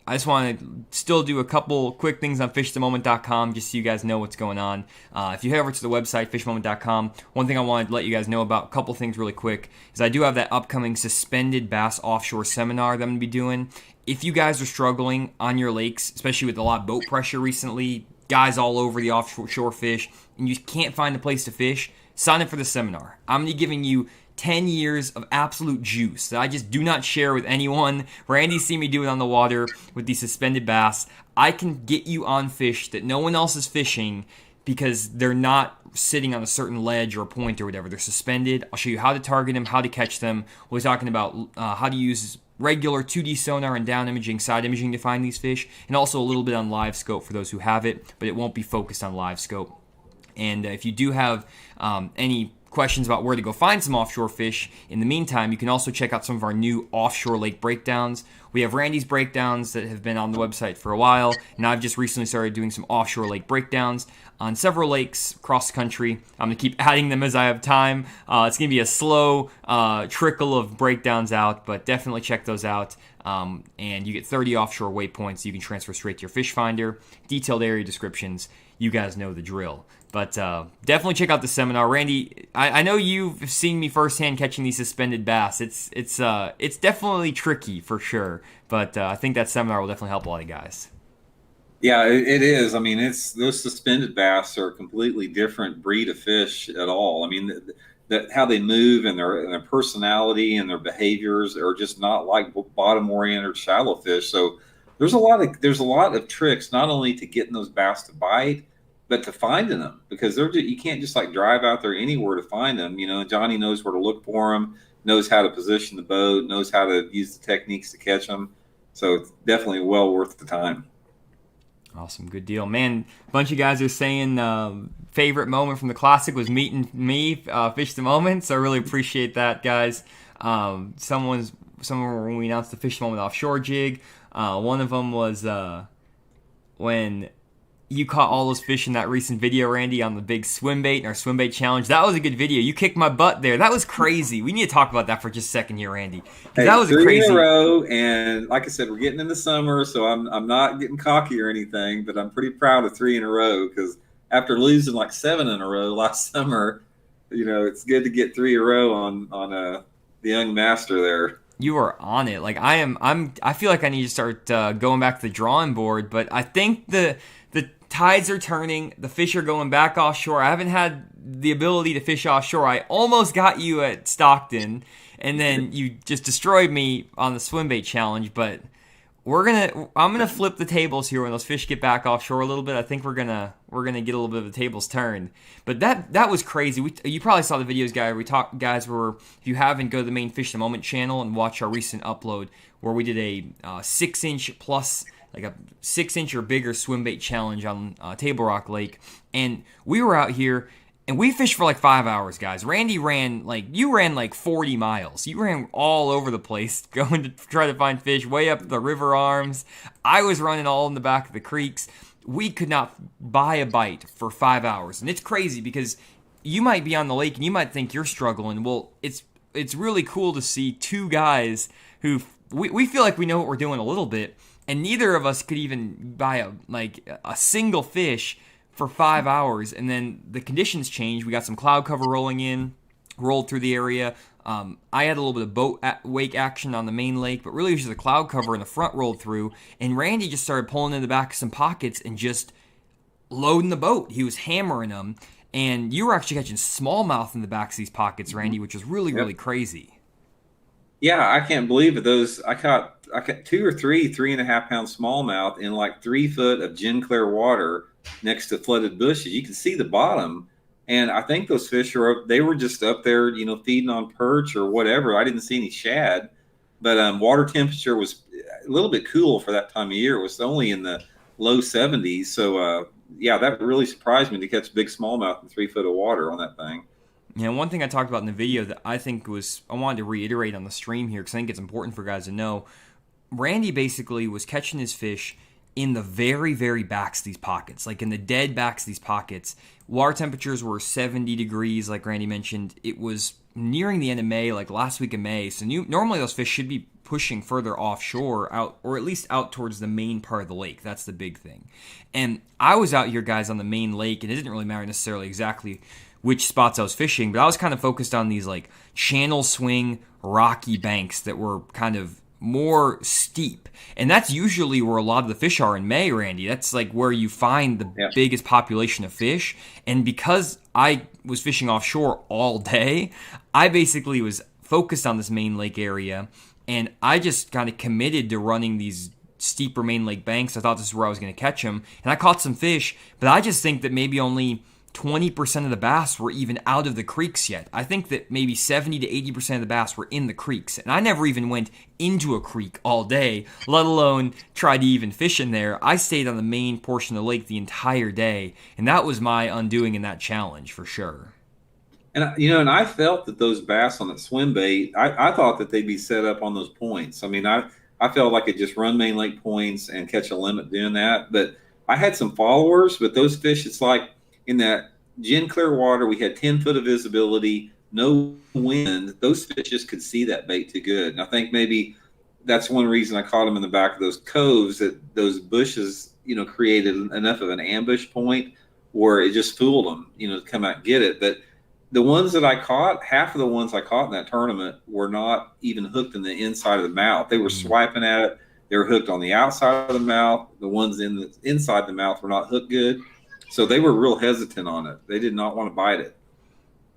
I just want to still do a couple quick things on fishthemoment.com just so you guys know what's going on. If you head over to the website, fishthemoment.com, one thing I wanted to let you guys know about, a couple things really quick, is I do have that upcoming suspended bass offshore seminar that I'm going to be doing. If you guys are struggling on your lakes, especially with a lot of boat pressure recently, guys all over the offshore fish, and you can't find a place to fish, sign up for the seminar. I'm going to be giving you 10 years of absolute juice that I just do not share with anyone. Randy's seen me do it on the water with these suspended bass. I can get you on fish that no one else is fishing because they're not sitting on a certain ledge or point or whatever. They're suspended. I'll show you how to target them, how to catch them. We're talking about how to use regular 2D sonar and down imaging, side imaging to find these fish, and also a little bit on live scope for those who have it, but it won't be focused on live scope. And if you do have any questions about where to go find some offshore fish, in the meantime, you can also check out some of our new offshore lake breakdowns. We have Randy's breakdowns that have been on the website for a while, and I've just recently started doing some offshore lake breakdowns on several lakes across the country. I'm going to keep adding them as I have time. It's going to be a slow trickle of breakdowns out, but definitely check those out. And you get 30 offshore waypoints you can transfer straight to your fish finder. Detailed area descriptions. You guys know the drill. But definitely check out the seminar. Randy, I know you've seen me firsthand catching these suspended bass. It's definitely tricky for sure. But I think that seminar will definitely help a lot of guys. Yeah, it is. I mean, those suspended bass are a completely different breed of fish at all. I mean, that how they move and their personality and their behaviors are just not like bottom-oriented shallow fish. So there's a lot of tricks not only to getting those bass to bite, but to finding them, because you can't just like drive out there anywhere to find them. You know, Jonny knows where to look for them, knows how to position the boat, knows how to use the techniques to catch them. So it's definitely well worth the time. Awesome. Good deal. Man, a bunch of guys are saying favorite moment from the Classic was meeting me, Fish the Moment. So I really appreciate that, guys. Someone when we announced the Fish the Moment offshore jig, one of them was when you caught all those fish in that recent video, Randy, on the big swim bait and our swim bait challenge. That was a good video. You kicked my butt there. That was crazy. We need to talk about that for just a second here, Randy. Hey, that was three crazy. in a row, and like I said, we're getting into summer, so I'm not getting cocky or anything, but I'm pretty proud of 3 in a row, because after losing like 7 in a row last summer, you know, it's good to get 3 in a row on the young master there. You are on it. Like I feel like I need to start going back to the drawing board, but I think the tides are turning. The fish are going back offshore. I haven't had the ability to fish offshore. I almost got you at Stockton, and then you just destroyed me on the swim bait challenge. But I'm gonna flip the tables here when those fish get back offshore a little bit. I think we're gonna get a little bit of the tables turned. But that was crazy. You probably saw the videos, guys. Where if you haven't, go to the main Fish the Moment channel and watch our recent upload where we did a 6-inch plus, like a 6-inch or bigger swim bait challenge on Table Rock Lake, and we were out here and we fished for like 5 hours, guys. Randy ran like 40 miles. You ran all over the place going to try to find fish way up the river arms. I was running all in the back of the creeks. We could not buy a bite for 5 hours, and it's crazy because you might be on the lake and you might think you're struggling. Well, it's really cool to see two guys who we feel like we know what we're doing a little bit, and neither of us could even buy a single fish for 5 hours. And then the conditions changed. We got some cloud cover rolled through the area. I had a little bit of boat wake action on the main lake, but really it was just a cloud cover in the front rolled through. And Randy just started pulling in the back of some pockets and just loading the boat. He was hammering them. And you were actually catching smallmouth in the backs of these pockets, Randy, which was really, really crazy. Yeah, I can't believe it. I caught 2 or 3 3.5 pound smallmouth in like 3 foot of gin clear water next to flooded bushes. You can see the bottom, and I think those fish were just up there, you know, feeding on perch or whatever. I didn't see any shad, but water temperature was a little bit cool for that time of year. It was only in the low 70s, so yeah, that really surprised me to catch big smallmouth in 3 foot of water on that thing. Yeah, one thing I talked about in the video that I wanted to reiterate on the stream here because I think it's important for guys to know. Randy basically was catching his fish in the very, very backs of these pockets, like in the dead backs of these pockets. Water temperatures were 70 degrees, like Randy mentioned. It was nearing the end of May, like last week of May. So normally those fish should be pushing further offshore out, or at least out towards the main part of the lake. That's the big thing. And I was out here, guys, on the main lake, and it didn't really matter necessarily exactly which spots I was fishing, but I was kind of focused on these like channel swing rocky banks that were kind of more steep. And that's usually where a lot of the fish are in May, Randy. That's like where you find the biggest population of fish. And because I was fishing offshore all day, I basically was focused on this main lake area, and I just kind of committed to running these steeper main lake banks. I thought this is where I was going to catch them, and I caught some fish, but I just think that maybe only 20% of the bass were even out of the creeks yet. I think that maybe 70 to 80% of the bass were in the creeks, and I never even went into a creek all day, let alone try to even fish in there. I stayed on the main portion of the lake the entire day, and that was my undoing in that challenge for sure. And and I felt that those bass on that swim bait, I thought that they'd be set up on those points. I mean, I felt like I could just run main lake points and catch a limit doing that. But I had some followers, but those fish, it's like in that gin clear water, we had 10 foot of visibility, no wind. Those fish just could see that bait too good. And I think maybe that's one reason I caught them in the back of those coves, that those bushes, created enough of an ambush point where it just fooled them, to come out and get it. But the ones that I caught, half of the ones I caught in that tournament were not even hooked in the inside of the mouth. They were swiping at it. They were hooked on the outside of the mouth. The ones in the inside the mouth were not hooked good. So they were real hesitant on it. They did not want to bite it.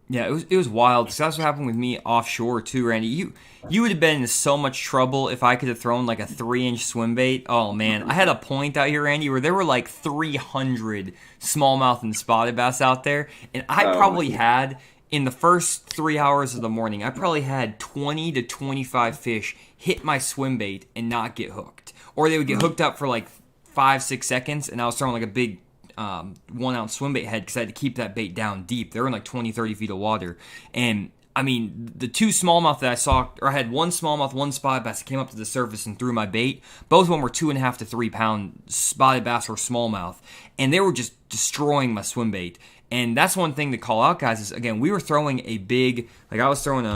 Yeah, it was wild. Because that's what happened with me offshore too, Randy. You would have been in so much trouble if I could have thrown like a 3-inch swim bait. Oh man, I had a point out here, Randy, where there were like 300 smallmouth and spotted bass out there, and I probably had, in the first 3 hours of the morning, I probably had 20 to 25 fish hit my swim bait and not get hooked, or they would get hooked up for like 5-6 seconds, and I was throwing like a big 1 ounce swim bait head because I had to keep that bait down deep. They were in like 20-30 feet of water. And I mean, the two smallmouth that I saw, or I had one smallmouth, one spotted bass that came up to the surface and threw my bait. Both of them were 2.5 to 3 pound spotted bass or smallmouth, and they were just destroying my swim bait. And that's one thing to call out, guys, is again, we were throwing a big, like I was throwing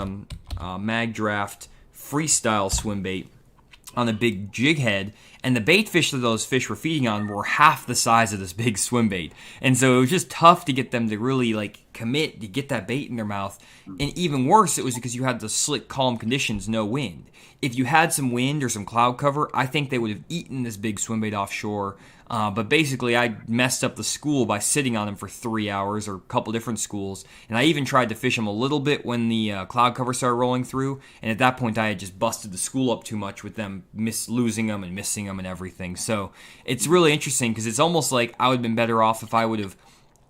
a Mag Draft freestyle swim bait on a big jig head, and the bait fish that those fish were feeding on were half the size of this big swim bait. And so it was just tough to get them to really like commit to get that bait in their mouth. And even worse, it was because you had the slick, calm conditions, no wind. If you had some wind or some cloud cover, I think they would have eaten this big swim bait offshore. But basically, I messed up the school by sitting on them for 3 hours, or a couple different schools. And I even tried to fish them a little bit when the cloud cover started rolling through. And at that point, I had just busted the school up too much with them losing them and missing them and everything. So it's really interesting because it's almost like I would have been better off if I would have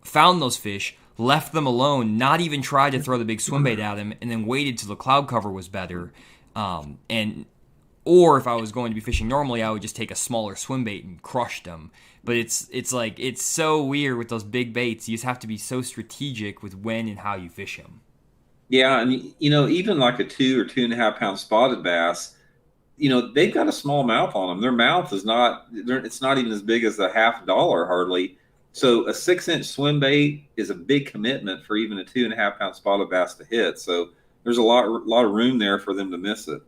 found those fish, left them alone, not even tried to throw the big swim bait at them, and then waited till the cloud cover was better. Or if I was going to be fishing normally, I would just take a smaller swim bait and crush them. But it's so weird with those big baits. You just have to be so strategic with when and how you fish them. Yeah, and even like a 2 or 2.5 pound spotted bass, they've got a small mouth on them. Their mouth is it's not even as big as a $50 hardly. So a 6-inch swim bait is a big commitment for even a 2.5 pound spotted bass to hit. So there's a lot of room there for them to miss it.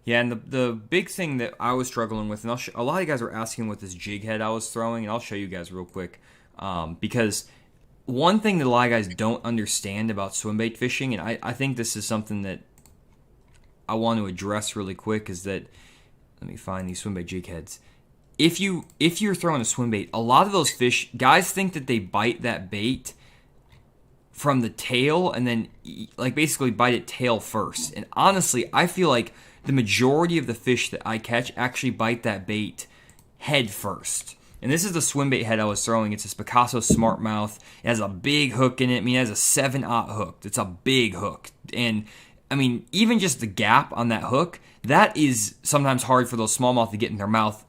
Yeah, and the big thing that I was struggling with, and a lot of you guys were asking what this jig head I was throwing, and I'll show you guys real quick. Because one thing that a lot of guys don't understand about swim bait fishing, and I think this is something that I want to address really quick, is that, let me find these swim bait jig heads. If you're throwing a swim bait, a lot of those fish, guys think that they bite that bait from the tail and then like basically bite it tail first. And honestly, I feel like the majority of the fish that I catch actually bite that bait head first. And this is the swim bait head I was throwing. It's this Picasso Smartmouth. It has a big hook in it. I mean, it has a 7/0 hook. It's a big hook. And I mean, even just the gap on that hook, that is sometimes hard for those smallmouth to get in their mouth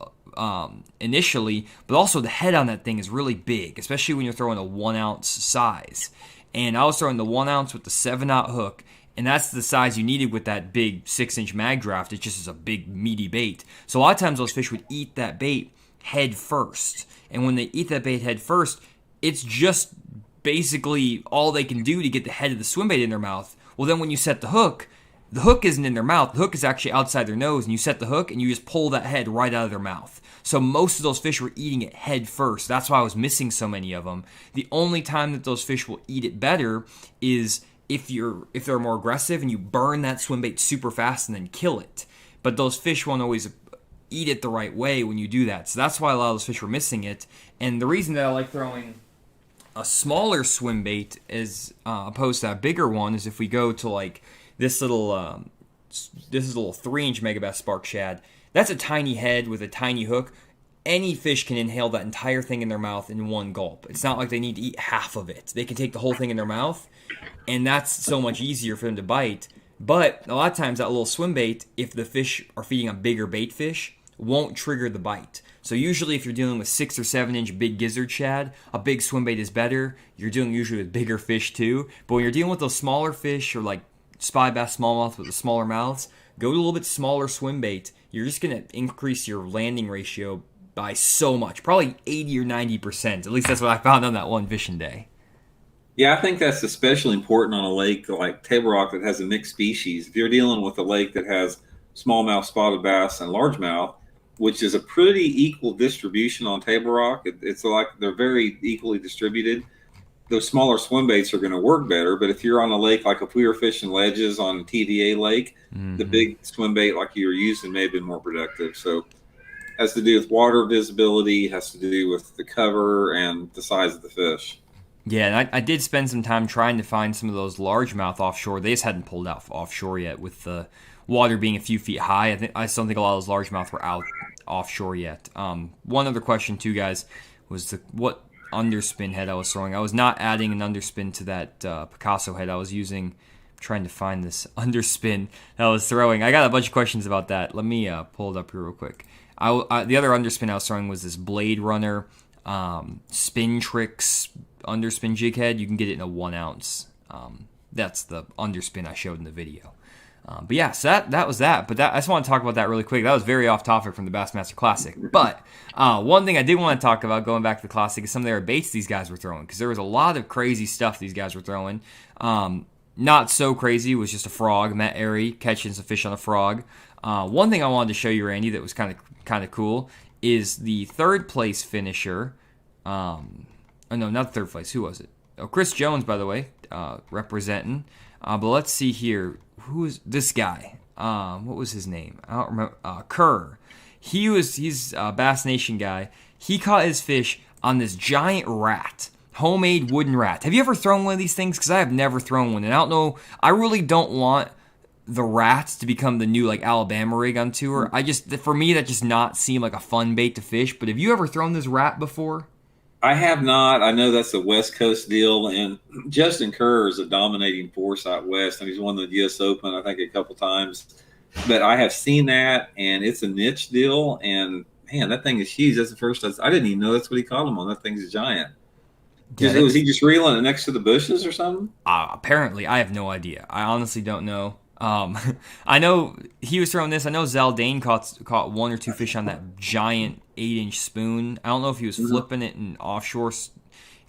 initially. But also the head on that thing is really big, especially when you're throwing a 1 ounce size. And I was throwing the 1 ounce with the 7/0 hook. And that's the size you needed with that big 6-inch Mag Draft. It just is a big, meaty bait. So a lot of times those fish would eat that bait head first. And when they eat that bait head first, it's just basically all they can do to get the head of the swim bait in their mouth. Well, then when you set the hook isn't in their mouth. The hook is actually outside their nose, and you set the hook, and you just pull that head right out of their mouth. So most of those fish were eating it head first. That's why I was missing so many of them. The only time that those fish will eat it better is if they're more aggressive and you burn that swim bait super fast and then kill it. But those fish won't always eat it the right way when you do that. So that's why a lot of those fish were missing it. And the reason that I like throwing a smaller swim bait as opposed to a bigger one is if we go to like this little 3-inch megabass spark shad. That's a tiny head with a tiny hook. Any fish can inhale that entire thing in their mouth in one gulp. It's not like they need to eat half of it. They can take the whole thing in their mouth, and that's so much easier for them to bite. But a lot of times that little swim bait, if the fish are feeding on bigger bait fish, won't trigger the bite. So usually if you're dealing with 6 or 7-inch big gizzard shad, a big swim bait is better. You're dealing usually with bigger fish too. But when you're dealing with those smaller fish or like spy bass smallmouth with the smaller mouths, go to a little bit smaller swim bait. You're just going to increase your landing ratio by so much, probably 80 or 90%. At least that's what I found on that one fishing day. Yeah, I think that's especially important on a lake like Table Rock that has a mixed species. If you're dealing with a lake that has smallmouth, spotted bass, and largemouth, which is a pretty equal distribution on Table Rock, it's like they're very equally distributed. Those smaller swim baits are going to work better. But if you're on a lake, like if we were fishing ledges on a TVA lake, the big swim bait like you were using may have been more productive. So it has to do with water visibility, has to do with the cover and the size of the fish. Yeah, and I did spend some time trying to find some of those largemouth offshore. They just hadn't pulled out offshore yet with the water being a few feet high. I still don't think a lot of those largemouth were out offshore yet. One other question too, guys, was what underspin head I was throwing. I was not adding an underspin to that Picasso head. I was trying to find this underspin that I was throwing. I got a bunch of questions about that. Let me pull it up here real quick. The other underspin I was throwing was this Blade Runner Spin Tricks underspin jig head. You can get it in a 1 ounce. That's the underspin I showed in the video. But yeah, so that was that. But I just want to talk about that really quick. That was very off topic from the Bassmaster Classic. But one thing I did want to talk about going back to the Classic is some of their baits these guys were throwing, because there was a lot of crazy stuff these guys were throwing. Not so crazy was just a frog. Matt Airy catching some fish on a frog. One thing I wanted to show you, Randy, that was kind of cool is the third place finisher. Oh no, not third place. Who was it? Oh, Chris Jones, by the way, representing. But let's see here. Who is this guy? What was his name? I don't remember. Kerr. He's a Bass Nation guy. He caught his fish on this giant rat. Homemade wooden rat. Have you ever thrown one of these things? Because I have never thrown one. And I don't know. I really don't want the rats to become the new like Alabama rig on tour. For me, that just not seem like a fun bait to fish. But have you ever thrown this rat before? I have not. I know that's a West Coast deal, and Justin Kerr is a dominating force out west, and he's won the U.S. Open, I think, a couple times. But I have seen that, and it's a niche deal, and man, that thing is huge. That's the first. I didn't even know that's what he caught him on. That thing's giant. Yeah, was he just reeling it next to the bushes or something? Apparently, I have no idea. I honestly don't know. I know he was throwing this. I know Zaldane caught 1 or 2 fish on that giant 8-inch spoon. I don't know if he was flipping it in offshore. It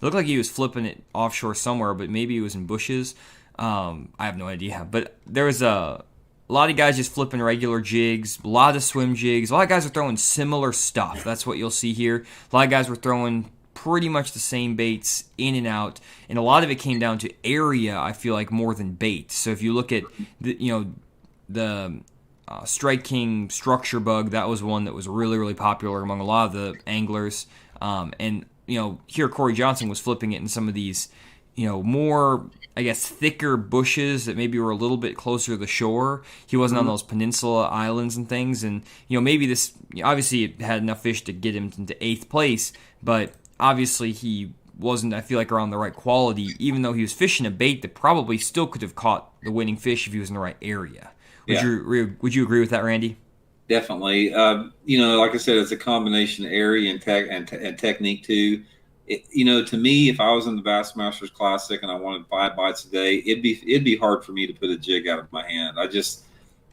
looked like he was flipping it offshore somewhere, but maybe it was in bushes. I have no idea. But there was a lot of guys just flipping regular jigs, a lot of swim jigs. A lot of guys are throwing similar stuff. That's what you'll see here. A lot of guys were throwing pretty much the same baits in and out, and a lot of it came down to area, I feel like, more than bait. So if you look at the Strike King structure bug, that was one that was really, really popular among a lot of the anglers. And here Corey Johnson was flipping it in some of these more, I guess, thicker bushes that maybe were a little bit closer to the shore. He wasn't on those peninsula islands and things, and maybe this, obviously it had enough fish to get him into 8th place, but obviously he wasn't, I feel like, around the right quality, even though he was fishing a bait that probably still could have caught the winning fish if he was in the right area. Would you agree with that, Randy? Definitely. Like I said, it's a combination of area and technique too. To me, if I was in the Bassmasters Classic and I wanted 5 bites a day, it'd be hard for me to put a jig out of my hand.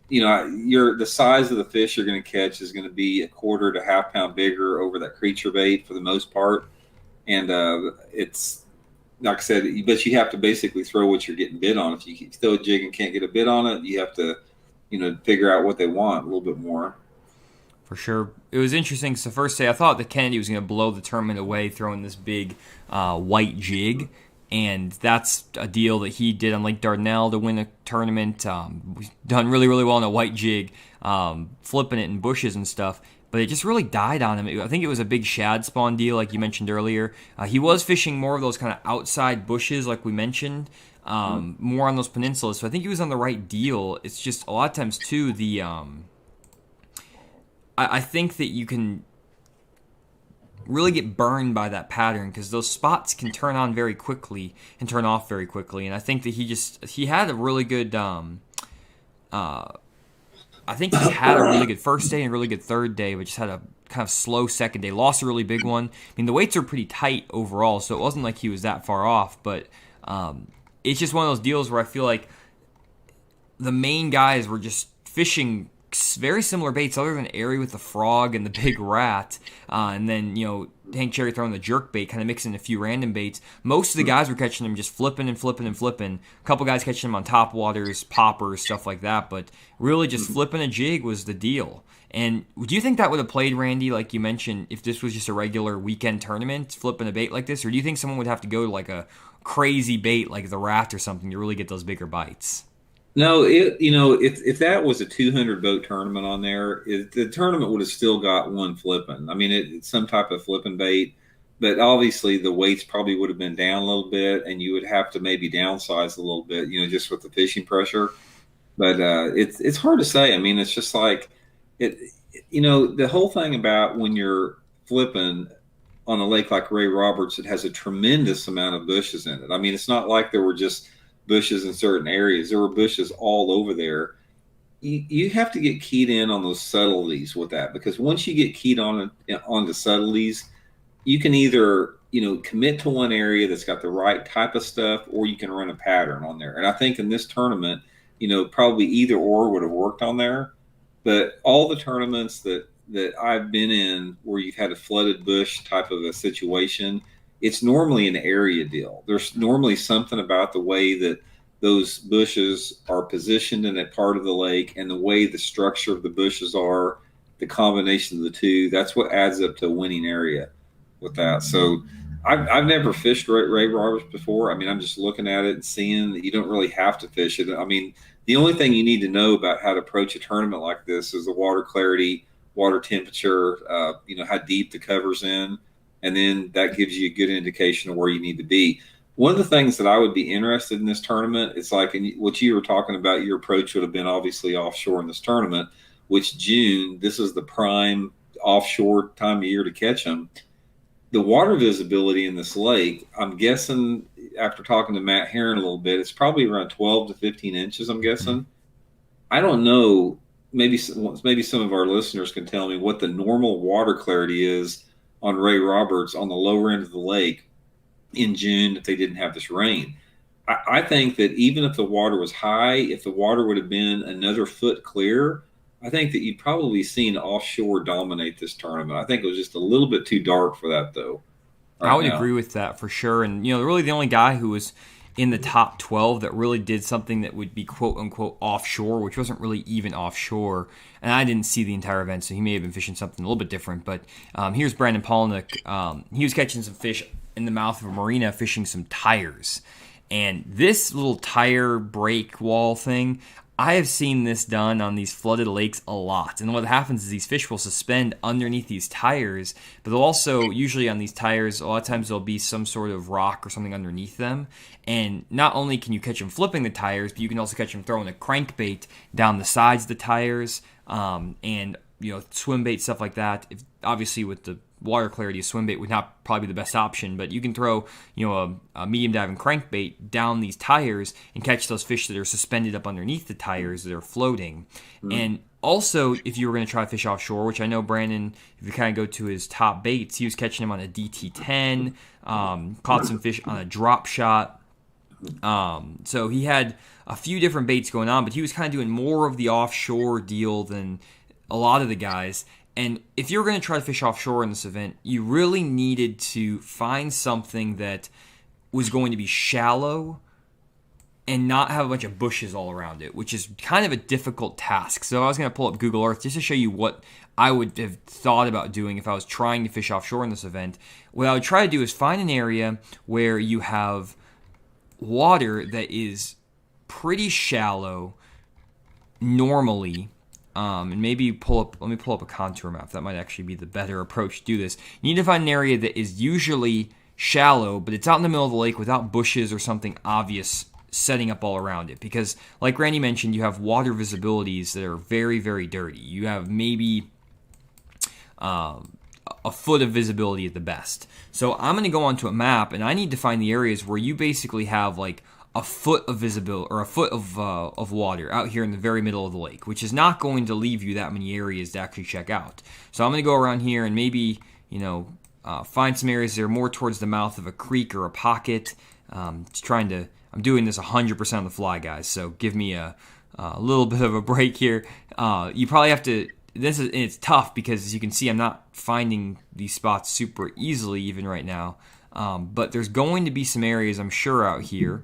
the size of the fish you're going to catch is going to be a quarter to half pound bigger over that creature bait for the most part. And it's like I said, but you have to basically throw what you're getting bid on. If you throw a jig and can't get a bid on it, you have to, figure out what they want a little bit more. For sure. It was interesting because the first day I thought that Kennedy was going to blow the tournament away throwing this big white jig. And that's a deal that he did on Lake Dardanelle to win a tournament. We've done really, really well on a white jig, flipping it in bushes and stuff. But it just really died on him. I think it was a big shad spawn deal, like you mentioned earlier. He was fishing more of those kind of outside bushes, like we mentioned, more on those peninsulas. So I think he was on the right deal. It's just a lot of times, too, I think that you can really get burned by that pattern because those spots can turn on very quickly and turn off very quickly. And I think that he had a really good I think he had a really good first day and a really good third day, but just had a kind of slow second day. Lost a really big one. I mean, the weights are pretty tight overall, so it wasn't like he was that far off, but it's just one of those deals where I feel like the main guys were just fishing very similar baits other than Airy with the frog and the big rat, and then Hank Cherry throwing the jerk bait, kind of mixing a few random baits. Most of the guys were catching them just flipping and flipping and flipping. A couple guys catching them on top waters, poppers, stuff like that, but really just flipping a jig was the deal. And do you think that would have played, Randy, like you mentioned, if this was just a regular weekend tournament, flipping a bait like this, or do you think someone would have to go to like a crazy bait like the rat or something to really get those bigger bites? No, if that was a 200 boat tournament on there, the tournament would have still got one flipping. I mean, it's some type of flipping bait, but obviously the weights probably would have been down a little bit, and you would have to maybe downsize a little bit, just with the fishing pressure. But it's hard to say. I mean, it's just like it. The whole thing about when you're flipping on a lake like Ray Roberts, it has a tremendous amount of bushes in it. I mean, it's not like there were just bushes in certain areas. There were bushes all over there. You have to get keyed in on those subtleties with that, because once you get keyed on the subtleties, you can either commit to one area that's got the right type of stuff, or you can run a pattern on there. And I think in this tournament, probably either or would have worked on there. But all the tournaments that I've been in where you've had a flooded bush type of a situation, it's normally an area deal. There's normally something about the way that those bushes are positioned in a part of the lake and the way the structure of the bushes are, the combination of the two. That's what adds up to a winning area with that. So I've never fished Ray Roberts before. I mean, I'm just looking at it and seeing that you don't really have to fish it. I mean, the only thing you need to know about how to approach a tournament like this is the water clarity, water temperature, how deep the cover's in. And then that gives you a good indication of where you need to be. One of the things that I would be interested in this tournament, it's like what you were talking about, your approach would have been obviously offshore in this tournament, which June, this is the prime offshore time of year to catch them. The water visibility in this lake, I'm guessing, after talking to Matt Heron a little bit, it's probably around 12 to 15 inches, I'm guessing. I don't know. Maybe some of our listeners can tell me what the normal water clarity is on Ray Roberts on the lower end of the lake in June if they didn't have this rain. I think that even if the water was high, if the water would have been another foot clear, I think that you'd probably seen offshore dominate this tournament. I think it was just a little bit too dark for that, though. I would agree with that for sure. And, really the only guy who was in the top 12 that really did something that would be quote-unquote offshore, which wasn't really even offshore. And I didn't see the entire event, so he may have been fishing something a little bit different. But here's Brandon Pollanick. He was catching some fish in the mouth of a marina, fishing some tires. And this little tire break wall thing, I have seen this done on these flooded lakes a lot. And what happens is these fish will suspend underneath these tires, but they'll also, usually on these tires, a lot of times there'll be some sort of rock or something underneath them. And not only can you catch them flipping the tires, but you can also catch them throwing a crankbait down the sides of the tires, and swim bait, stuff like that. Obviously, with the water clarity, a swim bait would not probably be the best option, but you can throw a medium diving crankbait down these tires and catch those fish that are suspended up underneath the tires that are floating. And also, if you were going to try to fish offshore, which I know Brandon, if you kind of go to his top baits, he was catching them on a DT10, caught some fish on a drop shot. So he had a few different baits going on, but he was kind of doing more of the offshore deal than a lot of the guys. And if you're going to try to fish offshore in this event, you really needed to find something that was going to be shallow and not have a bunch of bushes all around it, which is kind of a difficult task. So I was going to pull up Google Earth just to show you what I would have thought about doing if I was trying to fish offshore in this event. What I would try to do is find an area where you have water that is pretty shallow normally, and maybe let me pull up a contour map. That might actually be the better approach to do this. You need to find an area that is usually shallow, but it's out in the middle of the lake without bushes or something obvious setting up all around it. Because, like Randy mentioned, you have water visibilities that are very, very dirty. You have maybe a foot of visibility at the best. So I'm going to go onto a map, and I need to find the areas where you basically have like a foot of visibility or a foot of water out here in the very middle of the lake, which is not going to leave you that many areas to actually check out. So I'm going to go around here and maybe, find some areas that are more towards the mouth of a creek or a pocket. I'm doing this 100% on the fly, guys, so give me a little bit of a break here. You probably have to. It's tough because, as you can see, I'm not finding these spots super easily even right now. But there's going to be some areas, I'm sure, out here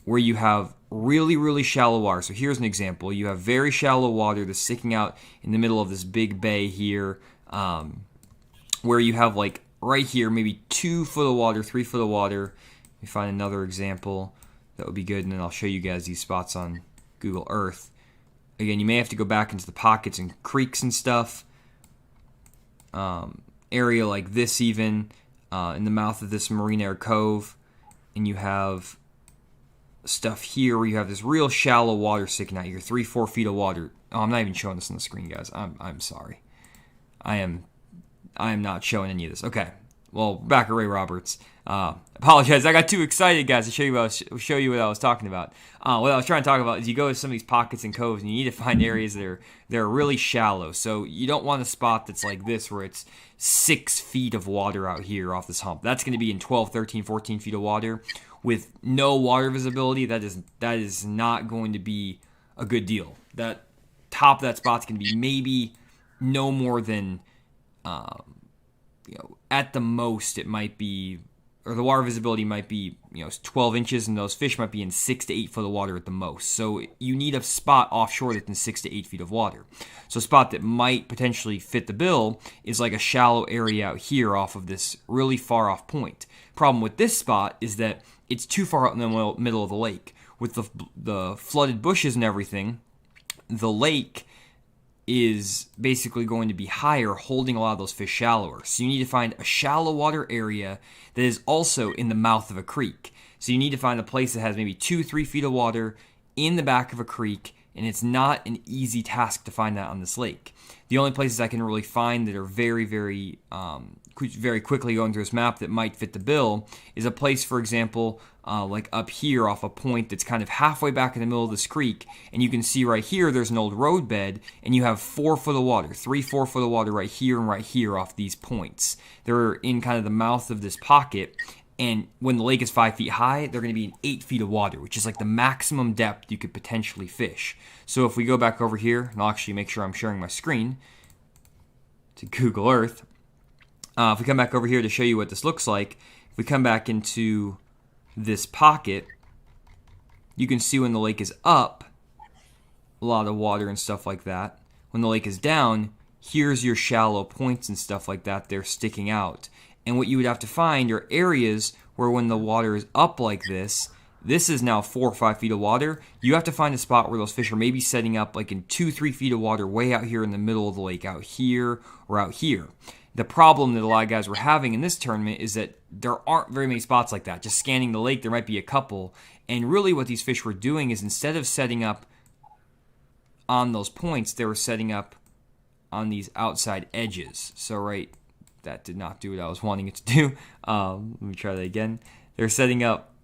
where you have really, really shallow water. So here's an example. You have very shallow water that's sticking out in the middle of this big bay here, where you have, like, right here, maybe 2 foot of water, 3 foot of water. Let me find another example that would be good, and then I'll show you guys these spots on Google Earth. Again, you may have to go back into the pockets and creeks and stuff. Area like this even, in the mouth of this Marine Air Cove. And you have stuff here where you have this real shallow water sticking out here, 3-4 feet of water. Oh, I'm not even showing this on the screen, guys. I'm sorry. I am not showing any of this. Okay. Well, back at Ray Roberts. Apologize. I got too excited, guys, to show you what I was talking about. What I was trying to talk about is you go to some of these pockets and coves, and you need to find areas that are really shallow. So you don't want a spot that's like this where it's 6 feet of water out here off this hump. That's going to be in 12, 13, 14 feet of water with no water visibility. That is not going to be a good deal. That top of that spot's going to be maybe no more than at the most it might be, or the water visibility might be 12 inches, and those fish might be in 6 to 8 foot of water at the most. So you need a spot offshore that's in 6 to 8 feet of water. So a spot that might potentially fit the bill is like a shallow area out here off of this really far off point. Problem with this spot is that it's too far out in the middle of the lake. With the flooded bushes and everything, the lake is basically going to be higher, holding a lot of those fish shallower. So you need to find a shallow water area that is also in the mouth of a creek. So you need to find a place that has maybe 2-3 feet of water in the back of a creek, and it's not an easy task to find that on this lake. The only places I can really find that are very, very, very quickly going through this map that might fit the bill is a place, for example, like up here off a point that's kind of halfway back in the middle of this creek, and you can see right here there's an old road bed, and you have 4 foot of water, 3-4 foot of water right here and right here off these points. They're in kind of the mouth of this pocket, and when the lake is 5 feet high, they're going to be in 8 feet of water, which is like the maximum depth you could potentially fish. So if we go back over here, and I'll actually make sure I'm sharing my screen to Google Earth. If we come back over here to show you what this looks like, if we come back into this pocket, you can see when the lake is up, a lot of water and stuff like that. When the lake is down, here's your shallow points and stuff like that. They're sticking out. And what you would have to find are areas where when the water is up like this is now 4 or 5 feet of water. You have to find a spot where those fish are maybe setting up like in 2-3 feet of water way out here in the middle of the lake, out here or out here. The problem that a lot of guys were having in this tournament is that there aren't very many spots like that. Just scanning the lake, there might be a couple. And really what these fish were doing is instead of setting up on those points, they were setting up on these outside edges. So right, that did not do what I was wanting it to do. Let me try that again. They're setting up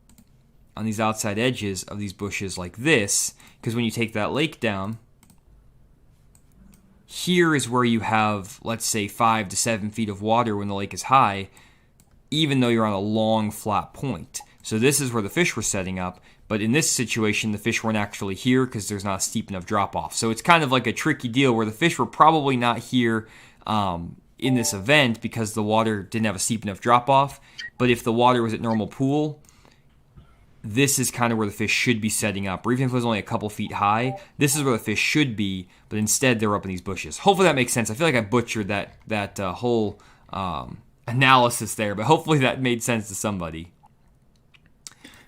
on these outside edges of these bushes like this, because when you take that lake down, here is where you have, let's say, 5 to 7 feet of water when the lake is high, even though you're on a long, flat point. So this is where the fish were setting up. But in this situation, the fish weren't actually here because there's not a steep enough drop-off. So it's kind of like a tricky deal where the fish were probably not here in this event because the water didn't have a steep enough drop-off. But if the water was at normal pool, this is kind of where the fish should be setting up. Or even if it was only a couple feet high, this is where the fish should be, but instead they're up in these bushes. Hopefully that makes sense. I feel like I butchered that whole analysis there, but hopefully that made sense to somebody.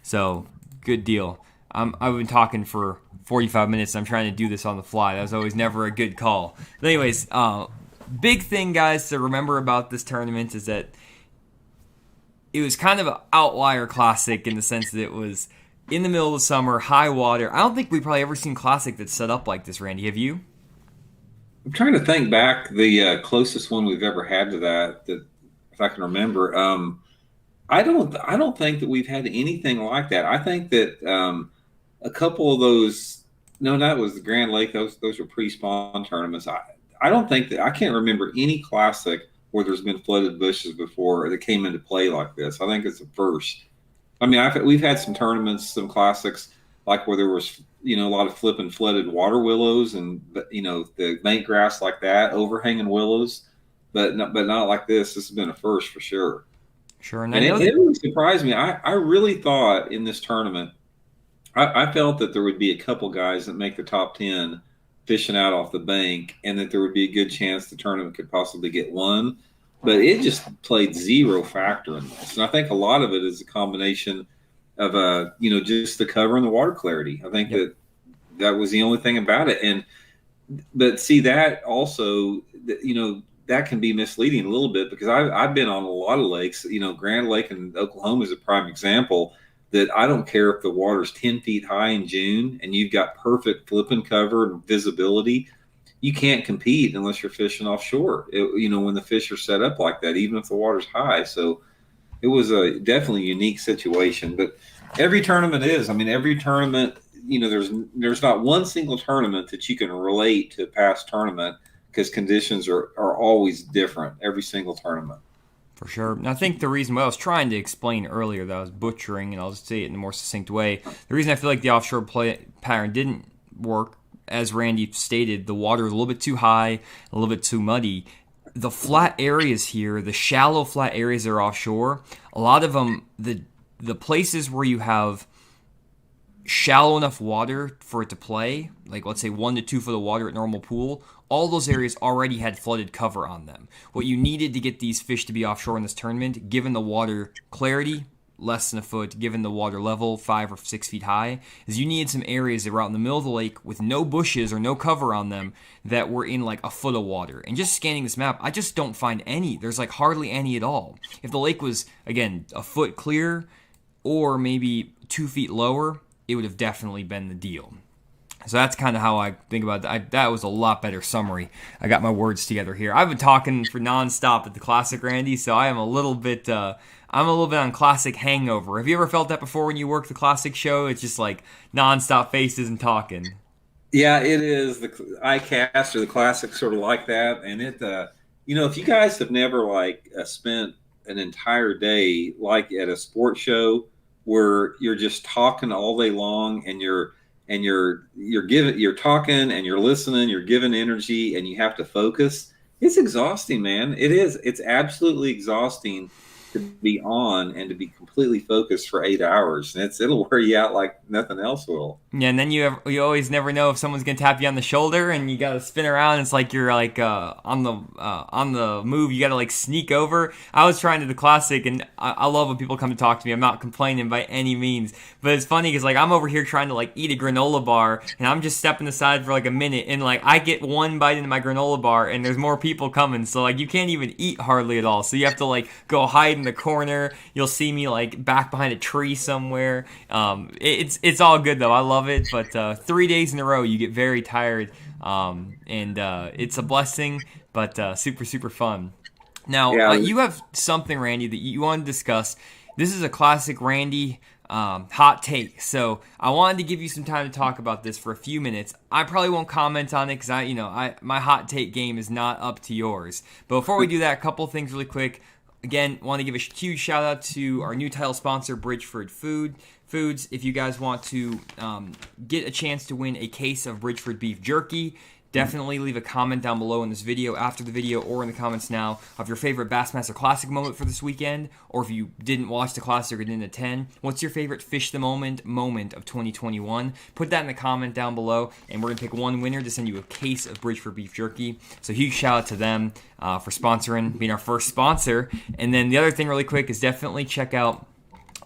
So, good deal. I've been talking for 45 minutes. I'm trying to do this on the fly. That was always never a good call. But anyways, big thing, guys, to remember about this tournament is that it was kind of an outlier classic in the sense that it was in the middle of the summer, high water. I don't think we've probably ever seen classic that's set up like this, Randy. Have you? I'm trying to think back the closest one we've ever had to that if I can remember. I don't think that we've had anything like that. I think that a couple of those. No, that was the Grand Lake. Those were pre-spawn tournaments. I don't think that I can't remember any classic where there's been flooded bushes before that came into play like this. I think it's the first. I mean, we've had some tournaments, some classics, like where there was, a lot of flipping flooded water willows and, the bank grass like that, overhanging willows, but not like this. This has been a first for sure. Sure. And it really surprised me. I really thought in this tournament, I felt that there would be a couple guys that make the top 10 fishing out off the bank, and that there would be a good chance the tournament could possibly get one. But it just played zero factor in this. And I think a lot of it is a combination of, just the cover and the water clarity. I think that was the only thing about it. But see, that also, that can be misleading a little bit because I've been on a lot of lakes, Grand Lake in Oklahoma is a prime example, that I don't care if the water's 10 feet high in June and you've got perfect flipping cover and visibility. You can't compete unless you're fishing offshore, when the fish are set up like that, even if the water's high. So it was a definitely unique situation. But every tournament is. I mean, every tournament, there's not one single tournament that you can relate to a past tournament because conditions are always different every single tournament. For sure. And I think the reason what I was trying to explain earlier that I was butchering, and I'll just say it in a more succinct way, the reason I feel like the offshore play pattern didn't work, as Randy stated, the water was a little bit too high, a little bit too muddy. The flat areas here, the shallow flat areas that are offshore, a lot of them, the places where you have shallow enough water for it to play, like let's say 1 to 2 foot of water at normal pool, all those areas already had flooded cover on them. What you needed to get these fish to be offshore in this tournament, given the water clarity, less than a foot, given the water level 5 or 6 feet high, is you needed some areas that were out in the middle of the lake with no bushes or no cover on them that were in like a foot of water. And just scanning this map, I just don't find any. There's like hardly any at all. If the lake was, again, a foot clear or maybe 2 feet lower, it would have definitely been the deal. So that's kind of how I think about that. That was a lot better summary. I got my words together here. I've been talking for nonstop at the Classic, Randy, so I am a little bit on Classic hangover. Have you ever felt that before when you work the Classic show? It's just like nonstop faces and talking. Yeah, it is. The iCast or the Classic sort of like that. And it, if you guys have never spent an entire day like at a sports show where you're just talking all day long and you're talking and you're listening, you're giving energy, and you have to focus. It's exhausting, man. It is. It's absolutely exhausting to be on and to be completely focused for 8 hours. And it'll wear you out like nothing else will. Yeah, and then you always never know if someone's gonna tap you on the shoulder, and you gotta spin around. It's like you're on the move. You gotta sneak over. I was trying to the Classic, and I love when people come to talk to me. I'm not complaining by any means, but it's funny because I'm over here trying to eat a granola bar, and I'm just stepping aside for a minute, and I get one bite into my granola bar, and there's more people coming, so you can't even eat hardly at all. So you have to go hide in the corner. You'll see me back behind a tree somewhere. It's all good though. I love it, but 3 days in a row you get very tired, and it's a blessing, but super, super fun. Now, you have something, Randy, that you want to discuss. This is a Classic Randy hot take, so I wanted to give you some time to talk about this for a few minutes. I probably won't comment on it because my hot take game is not up to yours. But before we do that, a couple things really quick. Again, want to give a huge shout out to our new title sponsor, Bridgeford Foods. If you guys want to get a chance to win a case of Bridgeford beef jerky, definitely leave a comment down below in this video, after the video, or in the comments now of your favorite Bassmaster Classic moment for this weekend. Or if you didn't watch the Classic or didn't attend, what's your favorite Fish the Moment of 2021? Put that in the comment down below, and we're going to pick one winner to send you a case of Bridgeford beef jerky. So huge shout out to them for sponsoring, being our first sponsor. And then the other thing really quick is definitely check out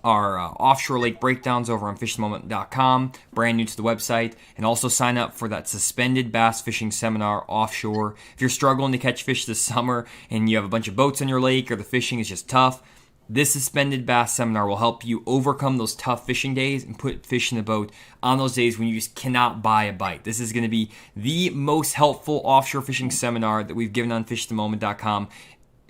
our offshore lake breakdowns over on fishthemoment.com, brand new to the website, and also sign up for that suspended bass fishing seminar offshore. If you're struggling to catch fish this summer and you have a bunch of boats on your lake or the fishing is just tough, this suspended bass seminar will help you overcome those tough fishing days and put fish in the boat on those days when you just cannot buy a bite. This is going to be the most helpful offshore fishing seminar that we've given on fishthemoment.com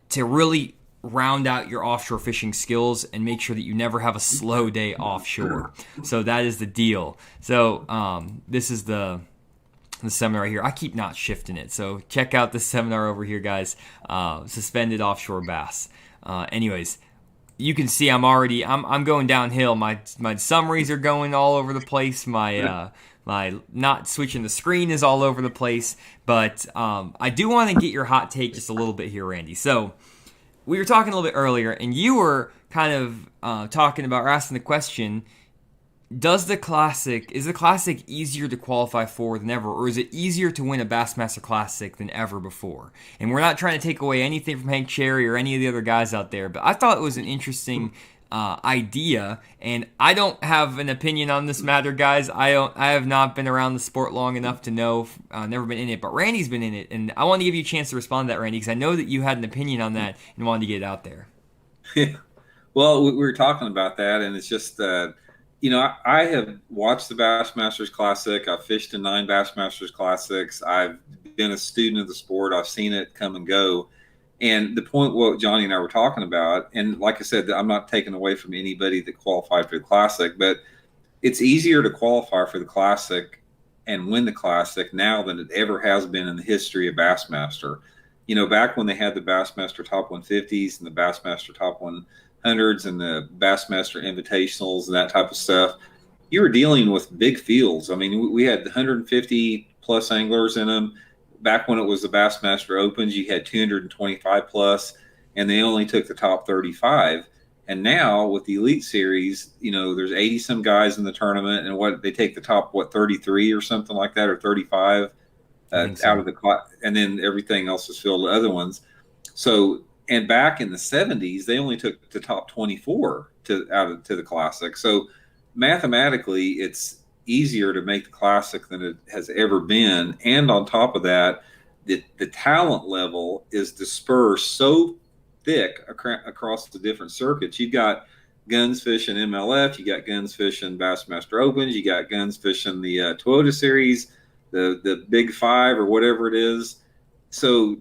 to really round out your offshore fishing skills and make sure that you never have a slow day offshore. So that is the deal. So this is the seminar right here. I keep not shifting it, so check out the seminar over here, guys. Suspended offshore bass. Anyways, you can see I'm going downhill. My summaries are going all over the place. My not switching the screen is all over the place. But I do want to get your hot take just a little bit here, Randy. So we were talking a little bit earlier, and you were kind of talking about or asking the question, is the Classic easier to qualify for than ever, or is it easier to win a Bassmaster Classic than ever before? And we're not trying to take away anything from Hank Cherry or any of the other guys out there, but I thought it was an interesting idea, and I don't have an opinion on this matter, guys. I have not been around the sport long enough to know. Never been in it, but Randy's been in it, and I want to give you a chance to respond to that, Randy, because I know that you had an opinion on that and wanted to get it out there. Well, we were talking about that, and it's just I have watched the Bassmasters Classic. I've fished in 9 Bassmasters Classics. I've been a student of the sport. I've seen it come and go. And the point what Jonny and I were talking about, and like I said, I'm not taking away from anybody that qualified for the Classic, but it's easier to qualify for the Classic and win the Classic now than it ever has been in the history of Bassmaster. Back when they had the Bassmaster Top 150s and the Bassmaster Top 100s and the Bassmaster Invitationals and that type of stuff, you were dealing with big fields. I mean, we had 150 plus anglers in them. Back when it was the Bassmaster Opens, you had 225 plus, and they only took the top 35. And now with the Elite Series, there's 80 some guys in the tournament, and they take the top 33 or something like that, or 35 out of the class, and then everything else is filled with other ones. So, and back in the 70s, they only took the top 24 to the Classic. So mathematically, it's easier to make the Classic than it has ever been. And on top of that, the talent level is dispersed so thick across the different circuits. You've got guns fishing MLF, you got guns fishing Bassmaster Opens, you got guns fishing the Toyota Series, the Big Five or whatever it is. So,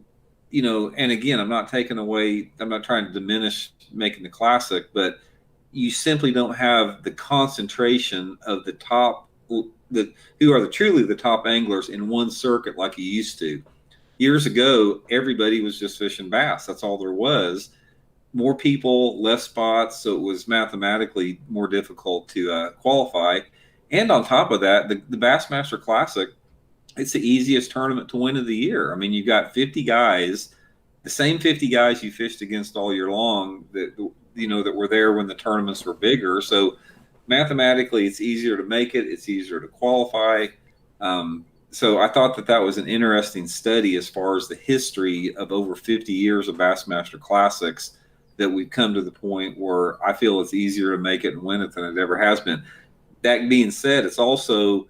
and again, I'm not trying to diminish making the Classic, but you simply don't have the concentration of the top, who are truly the top anglers in one circuit like you used to. Years ago, everybody was just fishing bass. That's all there was. More people, less spots, so it was mathematically more difficult to qualify. And on top of that, the Bassmaster Classic, it's the easiest tournament to win of the year. I mean, you got 50 guys, the same 50 guys you fished against all year long that were there when the tournaments were bigger. So mathematically, it's easier to make it. It's easier to qualify. So I thought that was an interesting study as far as the history of over 50 years of Bassmaster Classics, that we've come to the point where I feel it's easier to make it and win it than it ever has been. That being said, it's also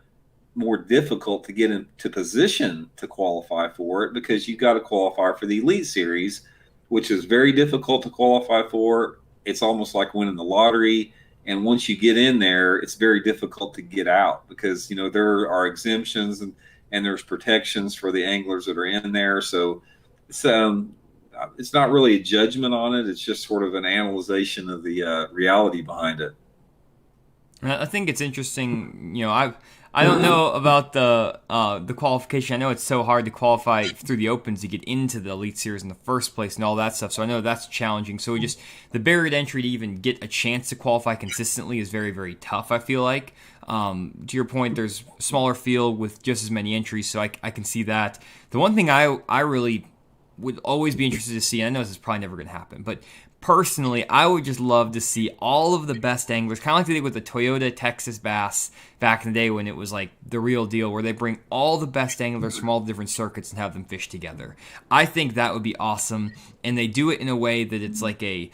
more difficult to get into position to qualify for it, because you've got to qualify for the Elite Series, which is very difficult to qualify for. It's almost like winning the lottery. And once you get in there, it's very difficult to get out, because, there are exemptions and there's protections for the anglers that are in there. So it's not really a judgment on it. It's just sort of an analyzation of the reality behind it. I think it's interesting. I don't know about the qualification. I know it's so hard to qualify through the Opens to get into the Elite Series in the first place and all that stuff. So I know that's challenging. So the barrier to entry to even get a chance to qualify consistently is very, very tough, I feel like. To your point, there's a smaller field with just as many entries, so I can see that. The one thing I really would always be interested to see, and I know this is probably never going to happen, but personally, I would just love to see all of the best anglers, kind of like they did with the Toyota Texas Bass back in the day when it was like the real deal, where they bring all the best anglers from all the different circuits and have them fish together. I think that would be awesome, and they do it in a way that it's like an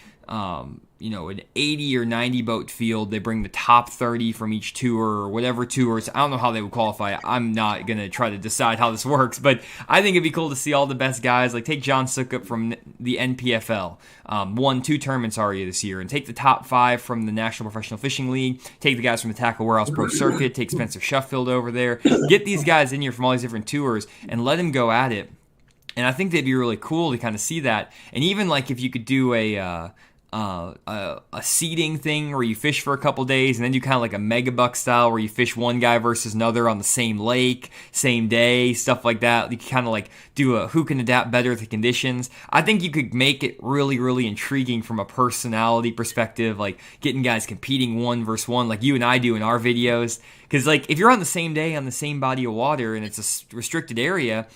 80 or 90 boat field. They bring the top 30 from each tour or whatever tours. I don't know how they would qualify. I'm not going to try to decide how this works, but I think it'd be cool to see all the best guys. Like take John Sukup from the NPFL, won 2 tournaments already this year, and take the top 5 from the National Professional Fishing League, take the guys from the Tackle Warehouse Pro Circuit, take Spencer Sheffield over there, get these guys in here from all these different tours and let them go at it. And I think they'd be really cool to kind of see that. And even like if you could do a seeding thing where you fish for a couple days and then do kind of like a mega buck style where you fish one guy versus another on the same lake, same day, stuff like that. You can kind of like do a who can adapt better to conditions. I think you could make it really, really intriguing from a personality perspective, like getting guys competing 1 versus 1 like you and I do in our videos. Because like if you're on the same day on the same body of water and it's a restricted area,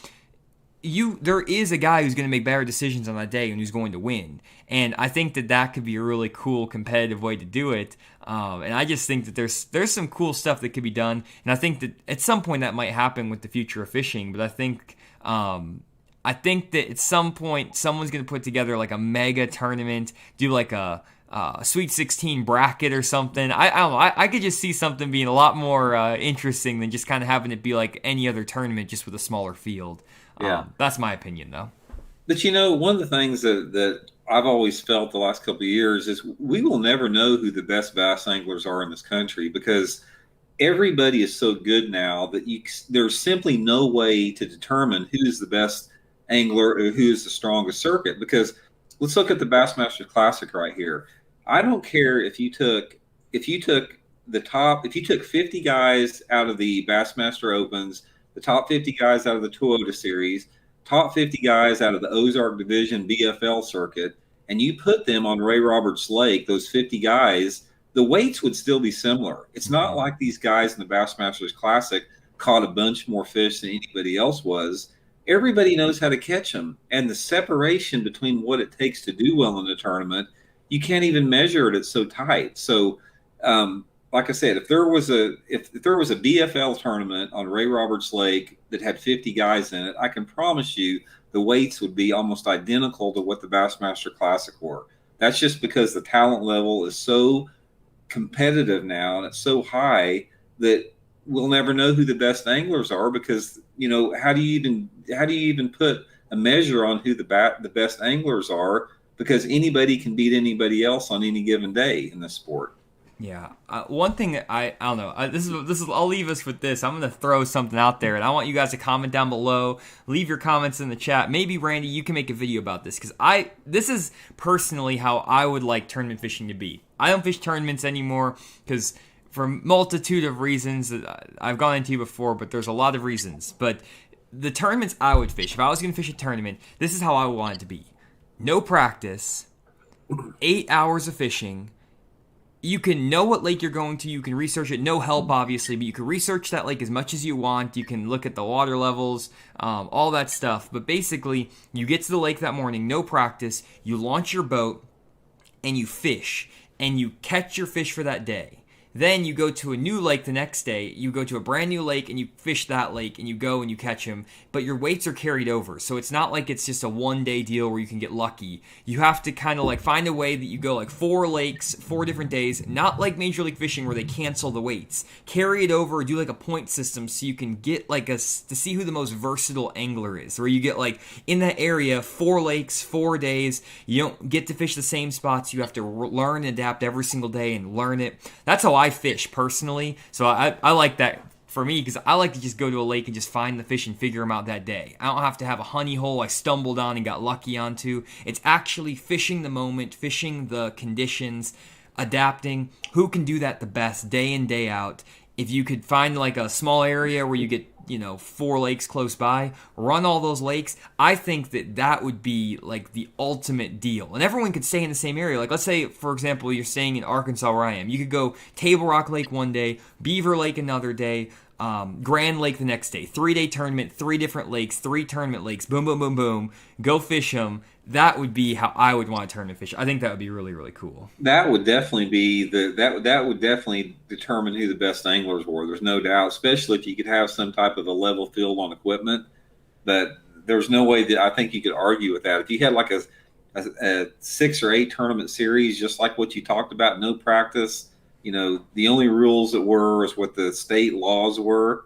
there is a guy who's going to make better decisions on that day and who's going to win. And I think that could be a really cool competitive way to do it. And I just think that there's some cool stuff that could be done. And I think that at some point that might happen with the future of fishing. But I think that at some point someone's going to put together like a mega tournament, do like a Sweet 16 bracket or something. I don't know. I could just see something being a lot more interesting than just kind of having it be like any other tournament just with a smaller field. Yeah. That's my opinion, though. But one of the things that I've always felt the last couple of years is we will never know who the best bass anglers are in this country because everybody is so good now that there's simply no way to determine who's the best angler or who's the strongest circuit. Because let's look at the Bassmaster Classic right here. I don't care if you took 50 guys out of the Bassmaster Opens, the top 50 guys out of the Toyota Series, top 50 guys out of the Ozark Division BFL circuit, and you put them on Ray Roberts Lake, those 50 guys, the weights would still be similar. It's not like these guys in the Bassmasters Classic caught a bunch more fish than anybody else was. Everybody knows how to catch them, and the separation between what it takes to do well in a tournament, you can't even measure it. It's so tight. So, like I said, if there was a BFL tournament on Ray Roberts Lake that had 50 guys in it, I can promise you the weights would be almost identical to what the Bassmaster Classic were. That's just because the talent level is so competitive now and it's so high that we'll never know who the best anglers are because how do you even put a measure on who the best anglers are because anybody can beat anybody else on any given day in the sport. Yeah. One thing that I don't know. This is. I'll leave us with this. I'm gonna throw something out there, and I want you guys to comment down below. Leave your comments in the chat. Maybe Randy, you can make a video about this because this is personally how I would like tournament fishing to be. I don't fish tournaments anymore because for a multitude of reasons that I've gone into before, but there's a lot of reasons. But the tournaments I would fish, if I was gonna fish a tournament, this is how I would want it to be. No practice, 8 hours of fishing. You can know what lake you're going to. You can research it. No help, obviously, but you can research that lake as much as you want. You can look at the water levels, all that stuff. But basically, you get to the lake that morning, no practice. You launch your boat, and you fish. And you catch your fish for that day. Then you go to a new lake the next day. You go to a brand new lake and you fish that lake and you go and you catch them. But your weights are carried over. So it's not like it's just a one-day deal where you can get lucky. You have to kind of like find a way that you go like 4 lakes, 4 different days. Not like Major League Fishing where they cancel the weights. Carry it over, do like a point system so you can get like to see who the most versatile angler is. Where you get like in that area, 4 lakes, 4 days. You don't get to fish the same spots. You have to learn and adapt every single day and learn it. That's how I fish personally, so I like that for me because I like to just go to a lake and just find the fish and figure them out that day. I don't have to have a honey hole I stumbled on and got lucky onto. It's actually fishing the moment, fishing the conditions, adapting. Who can do that the best day in, day out? if you could find like a small area where you get 4 lakes close by, run all those lakes. I think that would be like the ultimate deal, and everyone could stay in the same area. Like, let's say, for example, you're staying in Arkansas where I am. You could go Table Rock Lake one day, Beaver Lake another day, Grand Lake the next day. 3-day tournament, 3 different lakes, 3 tournament lakes. Boom, boom, boom, boom. Go fish them. That would be how I would want to tournament fish. I think that would be really, really cool. That would definitely be that would definitely determine who the best anglers were. There's no doubt, especially if you could have some type of a level field on equipment. But there's no way that I think you could argue with that. If you had like a 6 or 8 tournament series, just like what you talked about, no practice, the only rules that were is what the state laws were.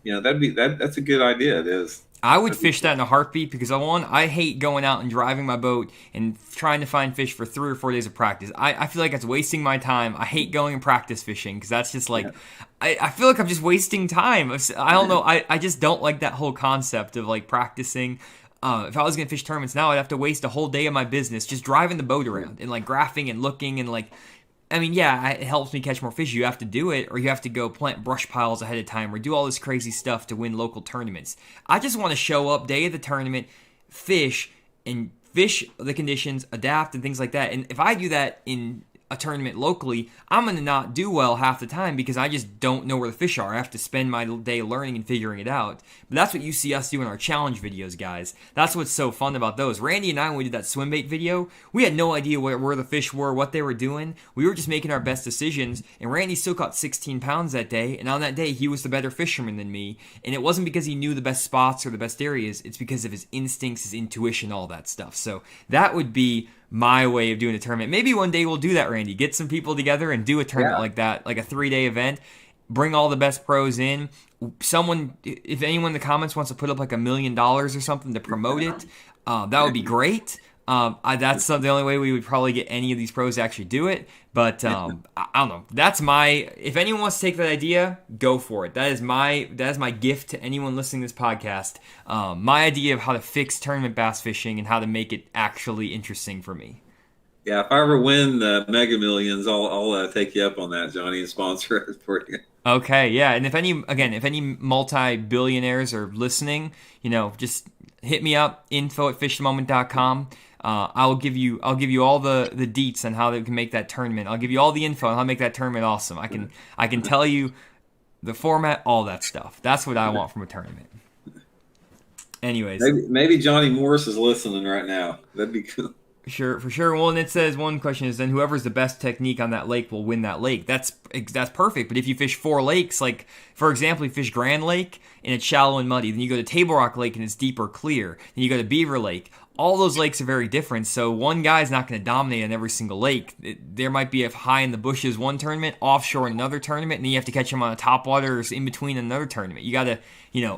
That's a good idea. It is. I would fish that in a heartbeat because, I hate going out and driving my boat and trying to find fish for 3 or 4 days of practice. I feel like it's wasting my time. I hate going and practice fishing because that's just like, I feel like I'm just wasting time. I don't know. I just don't like that whole concept of like practicing. If I was going to fish tournaments now, I'd have to waste a whole day of my business just driving the boat around and like graphing and looking and like, I mean, yeah, it helps me catch more fish. You have to do it, or you have to go plant brush piles ahead of time, or do all this crazy stuff to win local tournaments. I just want to show up day of the tournament, fish the conditions, adapt, and things like that. And if I do that in a tournament locally, I'm going to not do well half the time because I just don't know where the fish are. I have to spend my day learning and figuring it out. But that's what you see us do in our challenge videos, guys. That's what's so fun about those. Randy and I, when we did that swim bait video, we had no idea where the fish were, what they were doing. We were just making our best decisions, and Randy still caught 16 pounds that day, and on that day, he was the better fisherman than me. And it wasn't because he knew the best spots or the best areas. It's because of his instincts, his intuition, all that stuff. So that would be my way of doing a tournament. Maybe one day we'll do that, Randy. Get some people together and do a tournament like that, like a 3-day event. Bring all the best pros in. If anyone in the comments wants to put up like $1 million or something to promote it, that would be great. That's the only way we would probably get any of these pros to actually do it. But I don't know. If anyone wants to take that idea, go for it. That is my gift to anyone listening to this podcast. My idea of how to fix tournament bass fishing and how to make it actually interesting for me. Yeah, if I ever win the Mega Millions, I'll take you up on that, Johnny, and sponsor it for you. Okay, yeah. And if any multi-billionaires are listening, just hit me up, info@fishthemoment.com. I'll give you all the deets on how they can make that tournament. I'll give you all the info on how to make that tournament awesome. I can tell you the format, all that stuff. That's what I want from a tournament. Anyways, maybe Johnny Morris is listening right now. That'd be cool. Sure, for sure. Well, and it says one question is then whoever's the best technique on that lake will win that lake. That's perfect. But if you fish 4 lakes, like for example, you fish Grand Lake and it's shallow and muddy, then you go to Table Rock Lake and it's deep or clear. Then you go to Beaver Lake. All those lakes are very different, so one guy's not going to dominate on every single lake. There might be a high in the bushes one tournament, offshore another tournament, and then you have to catch them on a topwater or in between another tournament. You got to,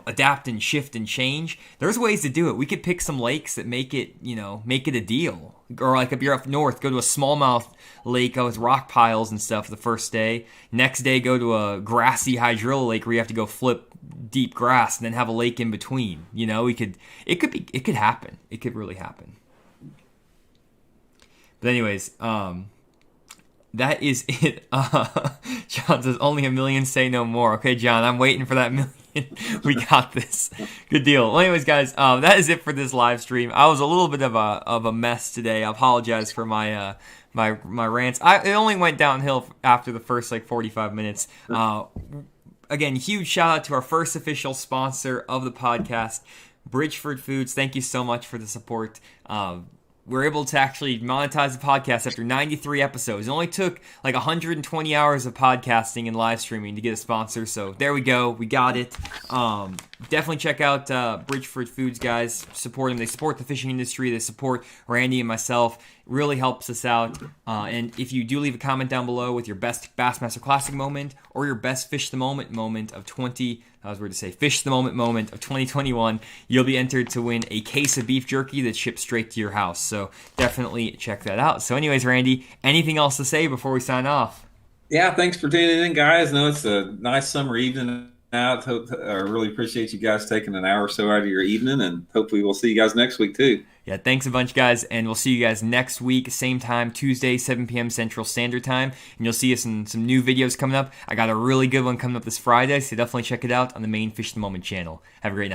adapt and shift and change. There's ways to do it. We could pick some lakes that make it a deal. Or like if you're up north, go to a smallmouth lake with rock piles and stuff the first day. Next day, go to a grassy hydrilla lake where you have to go flip deep grass and then have a lake in between. It could happen. It could really happen. But anyways, that is it. John says only $1 million, say no more. Okay, John, I'm waiting for that $1 million. We got this. Good deal. Well, anyways, guys, that is it for this live stream. I was a little bit of a mess today. I apologize for my rants. It only went downhill after the first 45 minutes. Again, huge shout out to our first official sponsor of the podcast, Bridgeford Foods. Thank you so much for the support. We're able to actually monetize the podcast after 93 episodes. It only took 120 hours of podcasting and live streaming to get a sponsor. So there we go. We got it. Definitely check out Bridgeford Foods, guys. Support them. They support the fishing industry. They support Randy and myself. Really helps us out. And if you do leave a comment down below with your best Bassmaster Classic moment or your best Fish the Moment moment of Fish the Moment of 2021, you'll be entered to win a case of beef jerky that's shipped straight to your house. So definitely check that out. So anyways, Randy, anything else to say before we sign off? Yeah, thanks for tuning in, guys. No, it's a nice summer evening out. I really appreciate you guys taking an hour or so out of your evening, and hopefully we'll see you guys next week too. Yeah, thanks a bunch, guys, and we'll see you guys next week, same time, Tuesday, 7 p.m. Central Standard Time, and you'll see us in some new videos coming up. I got a really good one coming up this Friday, so definitely check it out on the main Fish the Moment channel. Have a great night.